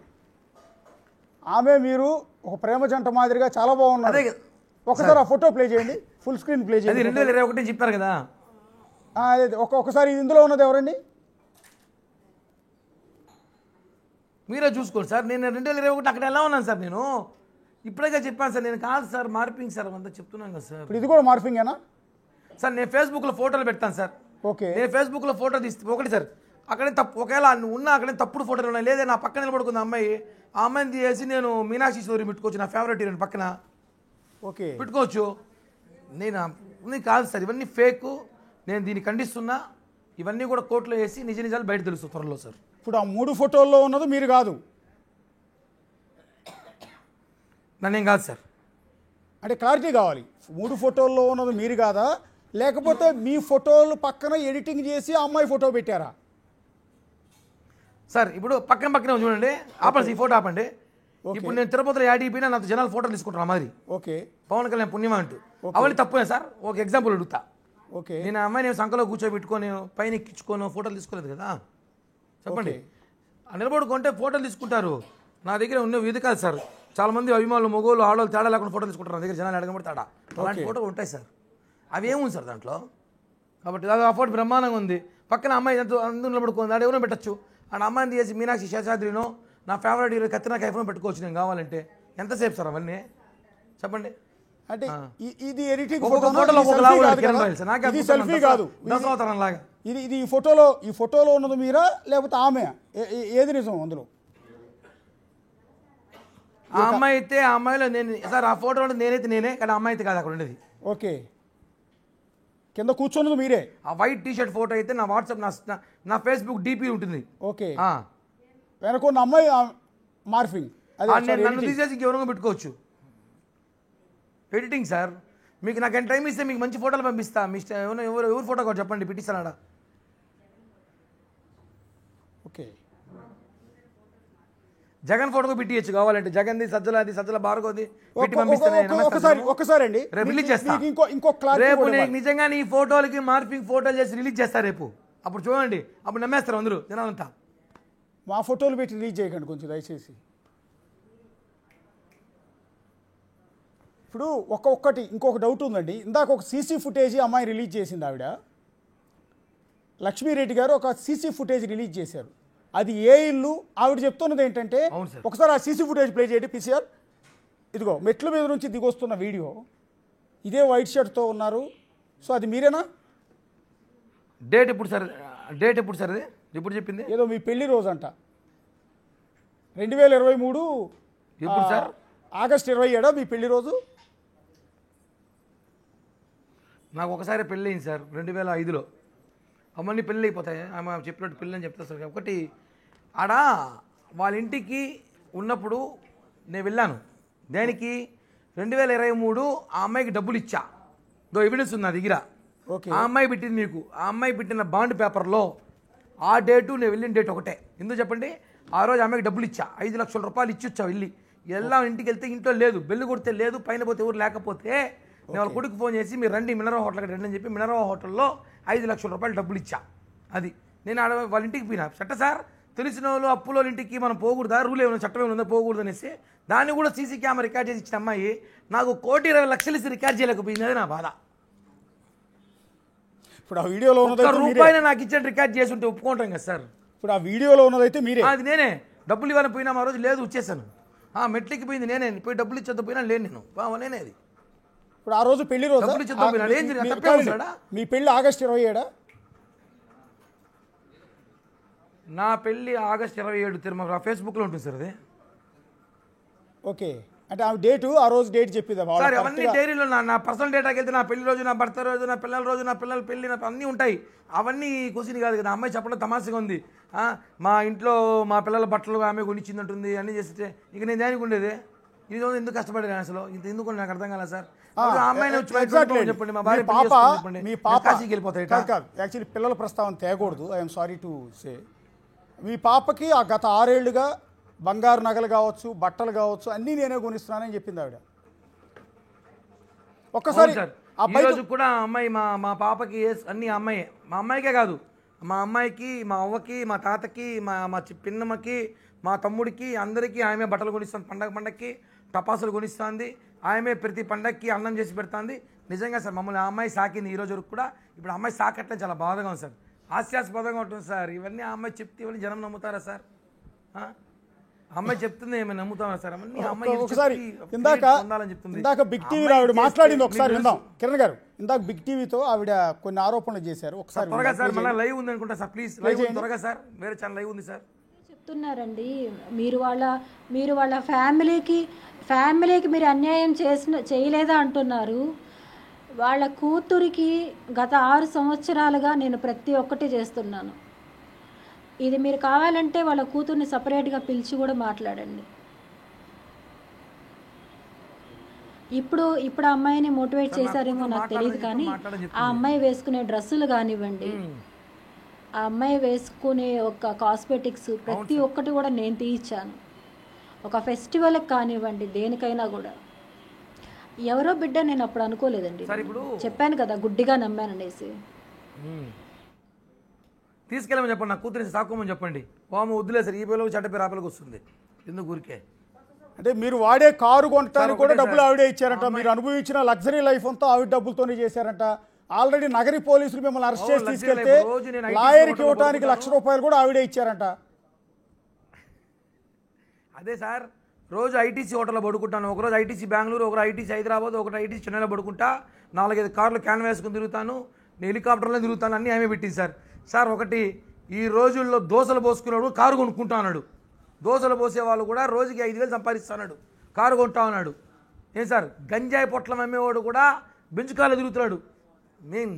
ఆమె మీరు ఒక ప్రేమ జంట మాదిరిగా చాలా బాగున్నారు. ఒకసారి ఆ ఫోటో ప్లే చేయండి, ఫుల్ స్క్రీన్ ప్లే చేయండి. 2021 చెప్పారు కదా. అదే ఒకసారి ఇందులో ఉన్నది ఎవరండి? మీరే చూసుకోండి సార్. నేను 2021 అక్కడ ఎలా ఉన్నాను సార్? నేను ఇప్పుడే చెప్పాను సార్, నేను కాదు సార్, మార్పింగ్ సార్, అంతా చెప్తున్నాను కదా సార్. ఇప్పుడు ఇది కూడా మార్పింగేనా సార్? నేను ఫేస్బుక్లో ఫోటోలు పెడతాను సార్. ఓకే, నేను ఫేస్బుక్లో ఫోటో తీస్తే ఒకటి సార్, అక్కడే తప్పు, ఒకవేళ ఉన్నా అక్కడే తప్పుడు ఫోటోలు ఉన్నాయి. లేదా నా పక్కన నిలబడుకుంది అమ్మాయి, ఆ అమ్మాయిని తీసి నేను మీనాక్షి స్టోరీ పెట్టుకోవచ్చు, నా ఫేవరెట్ హీరోయిన్ పక్కన ఓకే పెట్టుకోవచ్చు. నేను కాదు సార్, ఇవన్నీ ఫేక్. నేను దీన్ని ఖండిస్తున్నా. ఇవన్నీ కూడా కోర్టులో వేసి నిజాలు బయట తెలుసు త్వరలో సార్. ఇప్పుడు ఆ 3 ఫోటోల్లో ఉన్నది మీరు కాదు? నన్నేం కాదు సార్. అంటే క్లారిటీ కావాలి, 3 ఫోటోల్లో ఉన్నది మీరు కాదా, లేకపోతే మీ ఫోటోలు పక్కన ఎడిటింగ్ చేసి ఆ అమ్మాయి ఫోటో పెట్టారా? సార్ ఇప్పుడు పక్కనే చూడండి, ఆపండి, ఈ ఫోటో ఆపండి. ఇప్పుడు నేను తిరుపతిలో యాడిపోయినా నాతో జనాలు ఫోటోలు తీసుకుంటాను మాదిరి. ఓకే, పవన్ కళ్యాణ్ పుణ్యమా అంటూ అవన్నీ తప్పునే సార్. ఒక ఎగ్జాంపుల్ అడుగుతా. ఓకే, నేను ఆ అమ్మాయిని సంఖలో కూర్చోబెట్టుకొని పైన ఎక్కించుకొని ఫోటోలు తీసుకోలేదు కదా. చెప్పండి, నిలబడుకుంటే ఫోటోలు తీసుకుంటారు. నా దగ్గర ఉన్న ఇది కాదు సార్. చాలా మంది అభిమానులు, మొగోళ్ళు, ఆడవాళ్ళు తేడా లేకుండా ఫోటోలు తీసుకుంటారు. నా దగ్గర జనాలు అడగబడి తేడా అలాంటి ఫోటోలు ఉంటాయి సార్. అవి ఏముంది సార్ దాంట్లో? కాబట్టి ఆ ఫోటో బ్రహ్మాండంగా ఉంది. పక్కన అమ్మాయి అందరూ నిలబడుకుంది, ఆడ ఎవరో పెట్టచ్చు. ఆ అమ్మాయిని తీసి మీనాక్షి శేషాద్రినో, నా ఫేవరెట్ హీరో కత్తినా కైఫ్నో పెట్టుకోవచ్చు నేను కావాలంటే. ఎంతసేపు సార్ అవన్నీ? చెప్పండి. అంటే ఇది ఎడిటింగ్ ఫోటోలో ఇది సెల్ఫీ కాదు, దశవతారం లాగా. ఇది ఈ ఫోటోలో ఉన్నది మీరా లేకపోతే ఆమె? ఏది నిజం అందులో? ఆ అమ్మాయి అయితే ఆ అమ్మాయిలో నేను సార్, ఆ ఫోటో నేనే, కానీ అమ్మాయి అయితే కాదు అక్కడ ఉండేది. ఓకే, కింద కూర్చున్నది మీరే. ఆ వైట్ టీషర్ట్ ఫోటో అయితే నా వాట్సాప్, నా ఫేస్బుక్ డీపీ ఉంటుంది. ఓకే, వెనకున్న అమ్మాయి మార్ఫింగ్. నన్ను తీసేసి ఎవరిగా పెట్టుకోవచ్చు. Editing sir. మీకు నాకు టైం ఇస్తే మీకు మంచి ఫోటోలు పంపిస్తా. మీ ఎవరు ఫోటో కావాలి చెప్పండి, పెట్టిస్తాడా? ఓకే, జగన్ ఫోటోకు పెట్టియచ్చు కావాలంటే. జగన్ది, సజ్జల భార్గవది పెట్టి ఒకసారి అండి రేపు రిలీజ్ చేస్తా. రేపు నేను నిజంగా ఈ ఫోటోలకి మార్పింగ్ ఫోటోలు చేసి రిలీజ్ చేస్తా రేపు. అప్పుడు చూడండి, అప్పుడు నమ్మేస్తారు అందరూ జనాలంతా. మా ఫోటోలు పెట్టి రిలీజ్ చేయకండి కొంచెం దయచేసి. ఇప్పుడు ఇంకొక డౌట్ ఉందండి. ఇందాక ఒక సీసీ ఫుటేజ్ అమ్మాయి రిలీజ్ చేసింది. ఆవిడ లక్ష్మీరెడ్డి గారు ఒక సీసీ ఫుటేజ్ రిలీజ్ చేశారు. అది ఏ ఇల్లు? ఆవిడ చెప్తున్నది ఏంటంటే, ఒకసారి ఆ సీసీ ఫుటేజ్ ప్లే చేయండి పీసీఆర్. ఇదిగో మెట్ల మీద నుంచి దిగొస్తున్న వీడియో, ఇదే వైట్ షర్ట్తో ఉన్నారు. సో అది మీరేనా? డేట్ ఎప్పుడు సార్? అది ఎప్పుడు చెప్పింది? ఏదో మీ పెళ్లి రోజు అంట, 2023 ఎప్పుడు సార్? ఆగస్ట్ 27 మీ పెళ్లి రోజు. నాకు ఒకసారి పెళ్ళి అయింది సార్ 2005లో. అమ్మని పెళ్ళి అయిపోతాయి, ఆమె చెప్పినట్టు పెళ్ళి అని చెప్తా సార్. ఒకటి ఆడ వాళ్ళ ఇంటికి ఉన్నప్పుడు నేను వెళ్ళాను. దేనికి? 2023 ఆ అమ్మాయికి డబ్బులు ఇచ్చా. ఎవిడెన్స్ ఉంది నా దగ్గర. ఆ అమ్మాయి పెట్టింది మీకు. ఆ అమ్మాయి పెట్టిన బాండ్ పేపర్లో ఆ డేటు నేను వెళ్ళిన డేట్ ఒకటే. ఎందుకు చెప్పండి? ఆ రోజు అమ్మాయికి డబ్బులు ఇచ్చా, 5 లక్షల రూపాయలు ఇచ్చొచ్చా. వెళ్ళి ఇంటికి వెళ్తే ఇంట్లో లేదు, బెల్లు కొడితే లేదు, పైన పోతే ఎవరు లేకపోతే నేను వాళ్ళ కొడుకు ఫోన్ చేసి మీరు రండి మినరవా హోటల్కి రండి అని చెప్పి మినరవా హోటల్లో 5 లక్షల రూపాయలు డబ్బులు ఇచ్చా. అది నేను ఆడ వాళ్ళ ఇంటికి పోయినా. చట్ట సార్, తెలిసిన వాళ్ళు అప్పులో ఇంటికి మనం పోకూడదా? రూల్ ఏమైనా చట్టం ఏమైనా ఉందా పోకూడదు అనేసి దాన్ని కూడా సీసీ కెమెరా రికార్డ్ చేసి ఇచ్చిన అమ్మాయి నాకు 1,20,00,000 ఇచ్చి రికార్డ్ చేయలేకపోయింది. అది నా బాధ. ఇప్పుడు ఆ వీడియోలో రూపాయలు నాకు ఇచ్చిన రికార్డ్ చేసి ఉంటే ఒప్పుకుంటాం కదా సార్. ఇప్పుడు ఆ వీడియోలో ఉన్నదైతే మీరే. అది నేనే. డబ్బులు ఇవ్వాలని పోయినా ఆ రోజు లేదు, వచ్చేసాను. మెట్లకి పోయింది నేనే, పోయి డబ్బులు ఇచ్చేద్దా పోయినా లేను నేను, నేనే. అది ఇప్పుడు ఆ రోజు పెళ్లి రోజు డబ్బులు ఇచ్చేద్దా పోయినా ఏం జరిగింది? మీ పెళ్లి ఆగస్ట్ 27 నా పెళ్ళి ఆగస్ట్ 27 తిరుమల ఫేస్బుక్లో ఉంటుంది సార్ అది. ఓకే, అంటే ఆ డేటు ఆ రోజు డేట్ చెప్పిందా సార్ అవన్నీ డైరీలో నా పర్సనల్ డేటాకి వెళ్తే నా పెళ్లి రోజు, నా భర్త రోజు, నా పిల్లల రోజు, నా పిల్లల పెళ్లి, నా అన్నీ ఉంటాయి. అవన్నీ క్వశ్చన్ కాదు కదా. అమ్మాయి చెప్పడం తమాషగా ఉంది. మా ఇంట్లో మా పిల్లల బట్టలు ఆమె కొనిచ్చింది ఉంటుంది అన్నీ చేస్తే ఇక నేను దానికి ఉండేది. ఈ రోజు ఎందుకు కష్టపడేది అసలు ఇంత ఎందుకు నాకు అర్థం కాలేదు సార్. అమ్మాయిని వచ్చి చెప్పండి మా భార్య మీ పాప కాశీకి వెళ్ళిపోతాయి. యాక్చువల్లీ పిల్లల ప్రస్తావన తేకూడదు, ఐఎమ్ సారీ టు సే. మీ పాపకి ఆ గత 6 ఏళ్లుగా బంగారు నగలు కావచ్చు, బట్టలు కావచ్చు, అన్నీ నేనే కొనిస్తున్నానని చెప్పింది ఆవిడ. ఒక్కసారి ఈ రోజు కూడా అమ్మాయి మా పాపకి అన్ని అమ్మాయి, మా అమ్మాయికే కాదు, మా అమ్మాయికి, మా అవ్వకి, మా తాతకి, మా పిన్నమ్మకి, మా తమ్ముడికి, అందరికీ ఆమె బట్టలు కొనిస్తుంది. పండగకి టపాసులు కొనిస్తుంది. ఆమె ప్రతి పండగకి అన్నం చేసి పెడుతుంది. నిజంగా సార్ మమ్మల్ని ఆ అమ్మాయి సాకింది. ఈ రోజు వరకు కూడా ఇప్పుడు అమ్మాయి సాకట్లే చాలా బాధగా ఉంది సార్, హాస్యాస్పదంగా ఉంటుంది సార్. ఇవన్నీ ఆ అమ్మాయి చెప్తే ఇవన్నీ జనం నమ్ముతారా సార్? అమ్మాయి చెప్తుంది ఏమైనా నమ్ముతారా సార్? అవన్నీ అమ్మాయి ఒకసారి ఇందాక బిగ్ టీవీ ఆవిడ మాట్లాడింది, ఒకసారి విందాం. కిరణ్ గారు, ఇందాక బిగ్ టీవీతో ఆవిడ కొన్ని ఆరోపణలు చేశారు, ఒకసారి త్వరగా సార్. మళ్ళీ లైవ్ ఉంది అనుకుంటా సార్, ప్లీజ్ లైవ్ త్వరగా సార్. వేరే ఛానల్ లైవ్ ఉంది సార్. చెప్తున్నారండి మీరు వాళ్ళ ఫ్యామిలీకి మీరు అన్యాయం చేయలేదా అంటున్నారు. వాళ్ళ కూతురికి గత 6 సంవత్సరాలుగా నేను ప్రతి ఒక్కటి చేస్తున్నాను. ఇది మీరు కావాలంటే వాళ్ళ కూతుర్ని సపరేట్గా పిలిచి కూడా మాట్లాడండి. ఇప్పుడు ఆ అమ్మాయిని మోటివేట్ చేశారేమో నాకు తెలియదు, కానీ ఆ అమ్మాయి వేసుకునే డ్రెస్సులు కానివ్వండి, ఆ అమ్మాయి వేసుకునే ఒక కాస్మెటిక్స్ ప్రతి ఒక్కటి కూడా నేను తీయించాను. ఒక ఫెస్టివల్కి కానివ్వండి, దేనికైనా కూడా. ఎవరో బిడ్డ నేను అప్పుడు అనుకోలేదండి. చెప్పాను కదా, గుడ్డిగా నమ్మాననేసి. తీసుకెళ్ళమని చెప్పండి, నా కూతురిని సాకోమని చెప్పండి. వాము వద్దులే సార్, ఈ పిల్లలకు చెడ్డ పేరు ఆపలకు వస్తుంది ఎందుకు ఊరికే. అంటే మీరు వాడే కారు కొనడానికి కూడా డబ్బులు ఆవిడే ఇచ్చారంట. మీరు అనుభవించిన లగ్జరీ లైఫ్ అంతా ఆవిడ డబ్బులతోనే చేశారంట. ఆల్రెడీ నగరి పోలీసులు మిమ్మల్ని అరెస్ట్ చేసి తీసుకెళ్తే లాయర్కి ఇవ్వడానికి ₹1,00,000 కూడా ఆవిడే ఇచ్చారంట. అదే సార్, రోజు ఐటీసీ హోటల్లో పడుకుంటాను. ఒకరోజు ఐటీసీ బెంగళూరు, ఒకరోజు ఐటీసీ హైదరాబాద్, ఒకటి ఐటీసీ చెన్నైలో పడుకుంటా. 4-5 కార్లు క్యాన్ వేసుకుని తిరుగుతాను, నేను హెలికాప్టర్లో తిరుగుతాను, అన్నీ ఆమె పెట్టింది సార్. సార్ ఒకటి, ఈ రోజుల్లో దోశలు పోసుకున్నాడు, కారు కొనుక్కుంటా అన్నాడు. దోశలు పోసే వాళ్ళు కూడా రోజుకి 5,000 సంపాదిస్తున్నాడు, కారు కొంటా అన్నాడు. ఏం సార్, గంజాయి పొట్లం అమ్మేవాడు కూడా బెంచ్ కార్లో తిరుగుతున్నాడు. నేను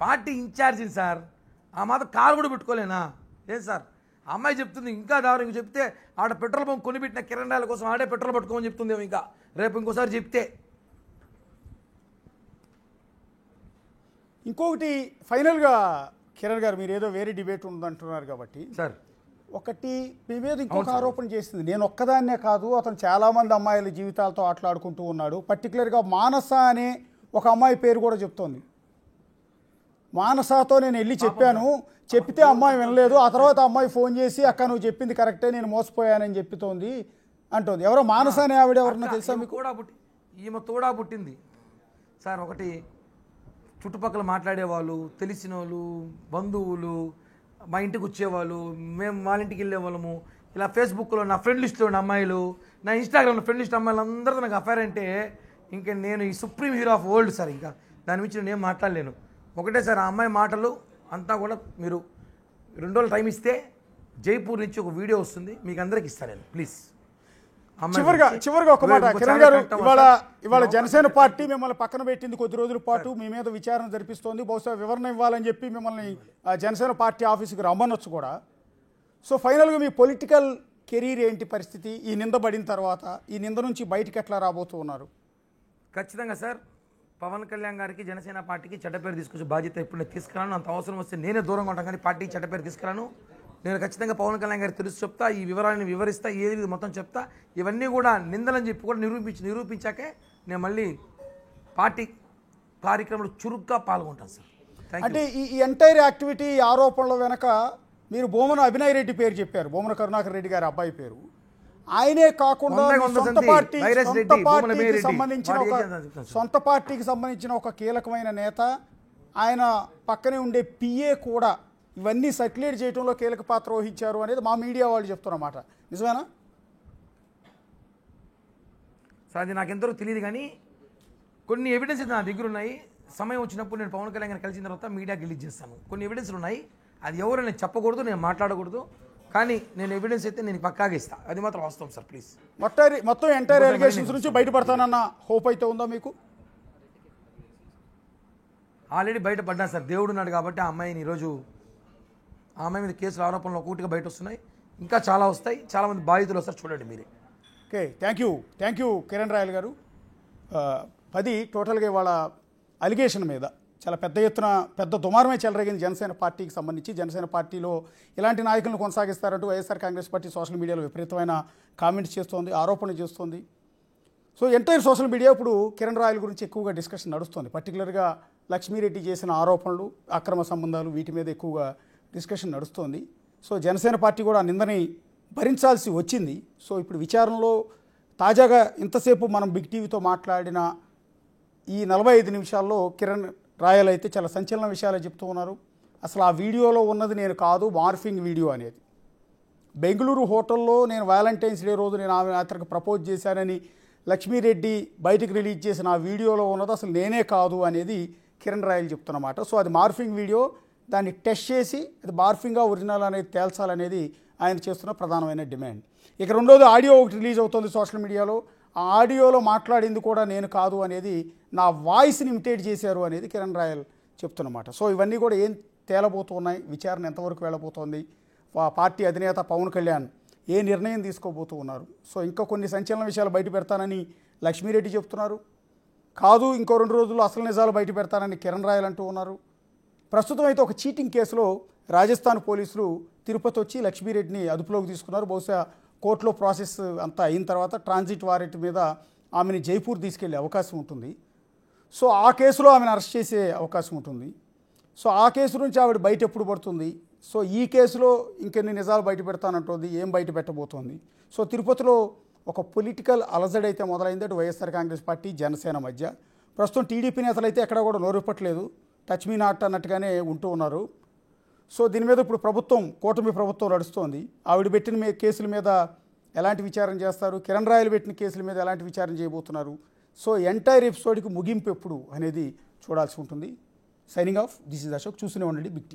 పార్టీ ఇన్ఛార్జిని సార్, ఆ మాత్రం కారు కూడా పెట్టుకోలేనా? ఏం సార్, అమ్మాయి చెప్తుంది ఇంకా దారుణంగా చెప్తే, ఆడ పెట్రోల్ బంక్ కొనిపెట్టిన కిరణాల కోసం ఆడే పెట్రోల్ పట్టుకోమని చెప్తుంది. ఇంకా రేపు ఇంకోసారి చెప్తే. ఇంకొకటి ఫైనల్గా కిరణ్ గారు, మీరు ఏదో వేరే డిబేట్ ఉందంటున్నారు కాబట్టి సార్, ఒకటి మీ మీద ఇంకొక ఆరోపణ చేసింది. నేను ఒక్కదాన్నే కాదు, అతను చాలామంది అమ్మాయిల జీవితాలతో ఆటలాడుకుంటూ ఉన్నాడు. పర్టికులర్గా మానస అనే ఒక అమ్మాయి పేరు కూడా చెప్తోంది. మానసతో నేను వెళ్ళి చెప్పాను, చెప్తే అమ్మాయి వినలేదు. ఆ తర్వాత అమ్మాయి ఫోన్ చేసి, అక్క నువ్వు చెప్పింది కరెక్టే, నేను మోసపోయానని చెప్తోంది అంటుంది. ఎవరో మానస అనే ఆవిడ ఎవరన్నా తెలుసా మీకు? ఈమె తోడా పుట్టింది సార్. ఒకటి, చుట్టుపక్కల మాట్లాడేవాళ్ళు, తెలిసిన వాళ్ళు, బంధువులు, మా ఇంటికి వచ్చేవాళ్ళు, మేము వాళ్ళ ఇంటికి వెళ్ళేవాళ్ళము. ఇలా ఫేస్బుక్లో నా ఫ్రెండ్ లిస్ట్లో ఉన్న అమ్మాయిలు, నా ఇన్స్టాగ్రామ్లో ఫ్రెండ్ లిస్ట్ అమ్మాయిలు అందరితో నాకు అఫైర్ అంటే ఇంకా నేను ఈ supreme hero of world sir. ఇంకా దాని గురించి నేను ఏం మాట్లాడలేను. ఒకటే సార్, ఆ అమ్మాయి మాటలు అంతా కూడా మీరు 2 రోజులు టైం ఇస్తే జైపూర్ నుంచి ఒక వీడియో వస్తుంది, మీకు అందరికి ఇస్తాను నేను, ప్లీజ్. చివరిగా ఒక మాట కిరణ్ గారు, ఇవాళ జనసేన పార్టీ మిమ్మల్ని పక్కన పెట్టింది కొద్ది రోజుల పాటు, మీ మీద విచారణ జరిపిస్తోంది. బహుశా వివరణ ఇవ్వాలని చెప్పి మిమ్మల్ని జనసేన పార్టీ ఆఫీస్కి రమ్మనొచ్చు కూడా. సో ఫైనల్గా మీ పొలిటికల్ కెరీర్ ఏంటి పరిస్థితి? ఈ నింద పడిన తర్వాత ఈ నింద నుంచి బయటికి ఎట్లా రాబోతూ ఉన్నారు? ఖచ్చితంగా సార్, పవన్ కళ్యాణ్ గారికి, జనసేన పార్టీకి చెడ్డ పేరు తీసుకొచ్చే బాధ్యత ఇప్పుడు నేను తీసుకురాను. అంత అవసరం వస్తే నేనే దూరంగా ఉంటాను, కానీ పార్టీకి చెడ్డ పేరు తీసుకురాను. నేను ఖచ్చితంగా పవన్ కళ్యాణ్ గారికి తెలుసు చెప్తా, ఈ వివరాలను వివరిస్తా, ఏది మొత్తం చెప్తా. ఇవన్నీ కూడా నిందలని చెప్పి కూడా నిరూపించాకే నేను మళ్ళీ పార్టీ కార్యక్రమంలో చురుగ్గా పాల్గొంటాను సార్. అంటే ఈ ఎంటైర్ యాక్టివిటీ, ఆరోపణల వెనక మీరు బోమన అభినయ్ రెడ్డి పేరు చెప్పారు, బోమన కరుణాకర్ రెడ్డి గారి అబ్బాయి పేరు. ఆయనే కాకుండా సొంత పార్టీకి సంబంధించిన ఒక కీలకమైన నేత, ఆయన పక్కనే ఉండే పిఏ కూడా ఇవన్నీ సర్క్యులేట్ చేయడంలో కీలక పాత్ర వహించారు అనేది మా మీడియా వాళ్ళు చెప్తున్నమాట. నిజమేనా సార్? అది నాకెంతలో తెలియదు, కానీ కొన్ని ఎవిడెన్సెస్ నా దగ్గర ఉన్నాయి. సమయం వచ్చినప్పుడు నేను పవన్ కళ్యాణ్ గారిని కలిసిన తర్వాత మీడియాకి రిలీజ్ చేస్తాను. కొన్ని ఎవిడెన్స్లు ఉన్నాయి, అది ఎవరు నేను చెప్పకూడదు, నేను మాట్లాడకూడదు. కానీ నేను ఎవిడెన్స్ అయితే నేను పక్కాగా ఇస్తా, అది మాత్రం వాస్తవం సార్. ప్లీజ్ మొత్తం ఎంటైర్ ఎలిగేషన్స్ నుంచి బయటపడతానన్న హోప్ అయితే ఉందా మీకు? ఆల్రెడీ బయటపడ్డా సార్, దేవుడు ఉన్నాడు కాబట్టి ఆ అమ్మాయిని ఈరోజు ఆ అమ్మాయి మీద కేసులు ఆరోపణలు ఒక్కొక్కటిగా బయట వస్తున్నాయి, ఇంకా చాలా వస్తాయి, చాలామంది బాధితులు వస్తారు, చూడండి మీరే. Okay, thank you Kiran royal గారు. 10 టోటల్గా ఇవాళ అలిగేషన్ మీద చాలా పెద్ద ఎత్తున పెద్ద దుమారమే చెలరేగింది జనసేన పార్టీకి సంబంధించి. జనసేన పార్టీలో ఇలాంటి నాయకులను కొనసాగిస్తారంటూ వైఎస్ఆర్ కాంగ్రెస్ పార్టీ సోషల్ మీడియాలో విపరీతమైన కామెంట్స్ చేస్తోంది, ఆరోపణలు చేస్తోంది. సో ఎంటైర్ సోషల్ మీడియా ఇప్పుడు కిరణ్ రాయల్ గురించి ఎక్కువగా డిస్కషన్ నడుస్తుంది. పర్టికులర్గా లక్ష్మీరెడ్డి చేసిన ఆరోపణలు, అక్రమ సంబంధాలు, వీటి మీద ఎక్కువగా డిస్కషన్ నడుస్తోంది. సో జనసేన పార్టీ కూడా ఆ నిందని భరించాల్సి వచ్చింది. సో ఇప్పుడు విచారణలో తాజాగా ఇంతసేపు మనం బిగ్ టీవీతో మాట్లాడిన ఈ 45 నిమిషాల్లో కిరణ్ రాయల్ అయితే చాలా సంచలన విషయాలు చెప్తూ ఉన్నారు. అసలు ఆ వీడియోలో ఉన్నది నేను కాదు, మార్ఫింగ్ వీడియో అనేది. బెంగళూరు హోటల్లో నేను వ్యాలంటైన్స్ డే రోజు నేను ఆమె అతనికి ప్రపోజ్ చేశానని లక్ష్మీరెడ్డి బయటకు రిలీజ్ చేసిన ఆ వీడియోలో ఉన్నది అసలు నేనే కాదు అనేది కిరణ్ రాయల్ చెప్తున్నమాట. సో అది మార్ఫింగ్ వీడియో, దాన్ని టెస్ట్ చేసి అది మార్ఫింగా ఒరిజినల్ అనేది తేల్చాలనేది ఆయన చేస్తున్న ప్రధానమైన డిమాండ్. ఇక రెండోది ఆడియో ఒకటి రిలీజ్ అవుతుంది సోషల్ మీడియాలో. ఆ ఆడియోలో మాట్లాడింది కూడా నేను కాదు అనేది, నా వాయిస్ని ఇమిటేట్ చేశారు అనేది కిరణ్ రాయల్ చెప్తున్నమాట. సో ఇవన్నీ కూడా ఏం తేలబోతున్నాయి, విచారణ ఎంతవరకు వెళ్ళబోతోంది, పార్టీ అధినేత పవన్ కళ్యాణ్ ఏ నిర్ణయం తీసుకోబోతూ ఉన్నారు. సో ఇంకా కొన్ని సంచలన విషయాలు బయట పెడతానని లక్ష్మీరెడ్డి చెప్తున్నారు. కాదు ఇంకో 2 రోజుల్లో అసలు నిజాలు బయట పెడతానని కిరణ్ రాయల్ అంటూ ఉన్నారు. ప్రస్తుతం అయితే ఒక చీటింగ్ కేసులో రాజస్థాన్ పోలీసులు తిరుపతి వచ్చి లక్ష్మీరెడ్డిని అదుపులోకి తీసుకున్నారు. బహుశా కోర్టులో ప్రాసెస్ అంతా అయిన తర్వాత ట్రాన్సిట్ వారెంట్ మీద ఆమెని జైపూర్ తీసుకెళ్లే అవకాశం ఉంటుంది. సో ఆ కేసులో ఆమెను అరెస్ట్ చేసే అవకాశం ఉంటుంది. సో ఆ కేసు నుంచి ఆవిడ బయట ఎప్పుడు పడుతుంది, సో ఈ కేసులో ఇంకెన్ని నిజాలు బయట పెడతానంటుంది, ఏం బయట పెట్టబోతోంది. సో తిరుపతిలో ఒక పొలిటికల్ అలజడి అయితే మొదలైంది అటు వైఎస్ఆర్ కాంగ్రెస్ పార్టీ జనసేన మధ్య. ప్రస్తుతం టీడీపీ నేతలు అయితే ఎక్కడ కూడా నోరిప్పట్లేదు, టచ్ మీ నాట్ అన్నట్టుగానే ఉంటూ ఉన్నారు. సో దీని మీద ఇప్పుడు కూటమి ప్రభుత్వం నడుస్తోంది. ఆవిడ పెట్టిన కేసుల మీద ఎలాంటి విచారణ చేస్తారు, కిరణ్ రాయల్ పెట్టిన కేసుల మీద ఎలాంటి విచారణ చేయబోతున్నారు. సో ఎంటైర్ ఎపిసోడ్కి ముగింపు ఎప్పుడు అనేది చూడాల్సి ఉంటుంది. Signing off, this is Ashok. చూస్తూనే ఉండండి బిగ్ టీవీ.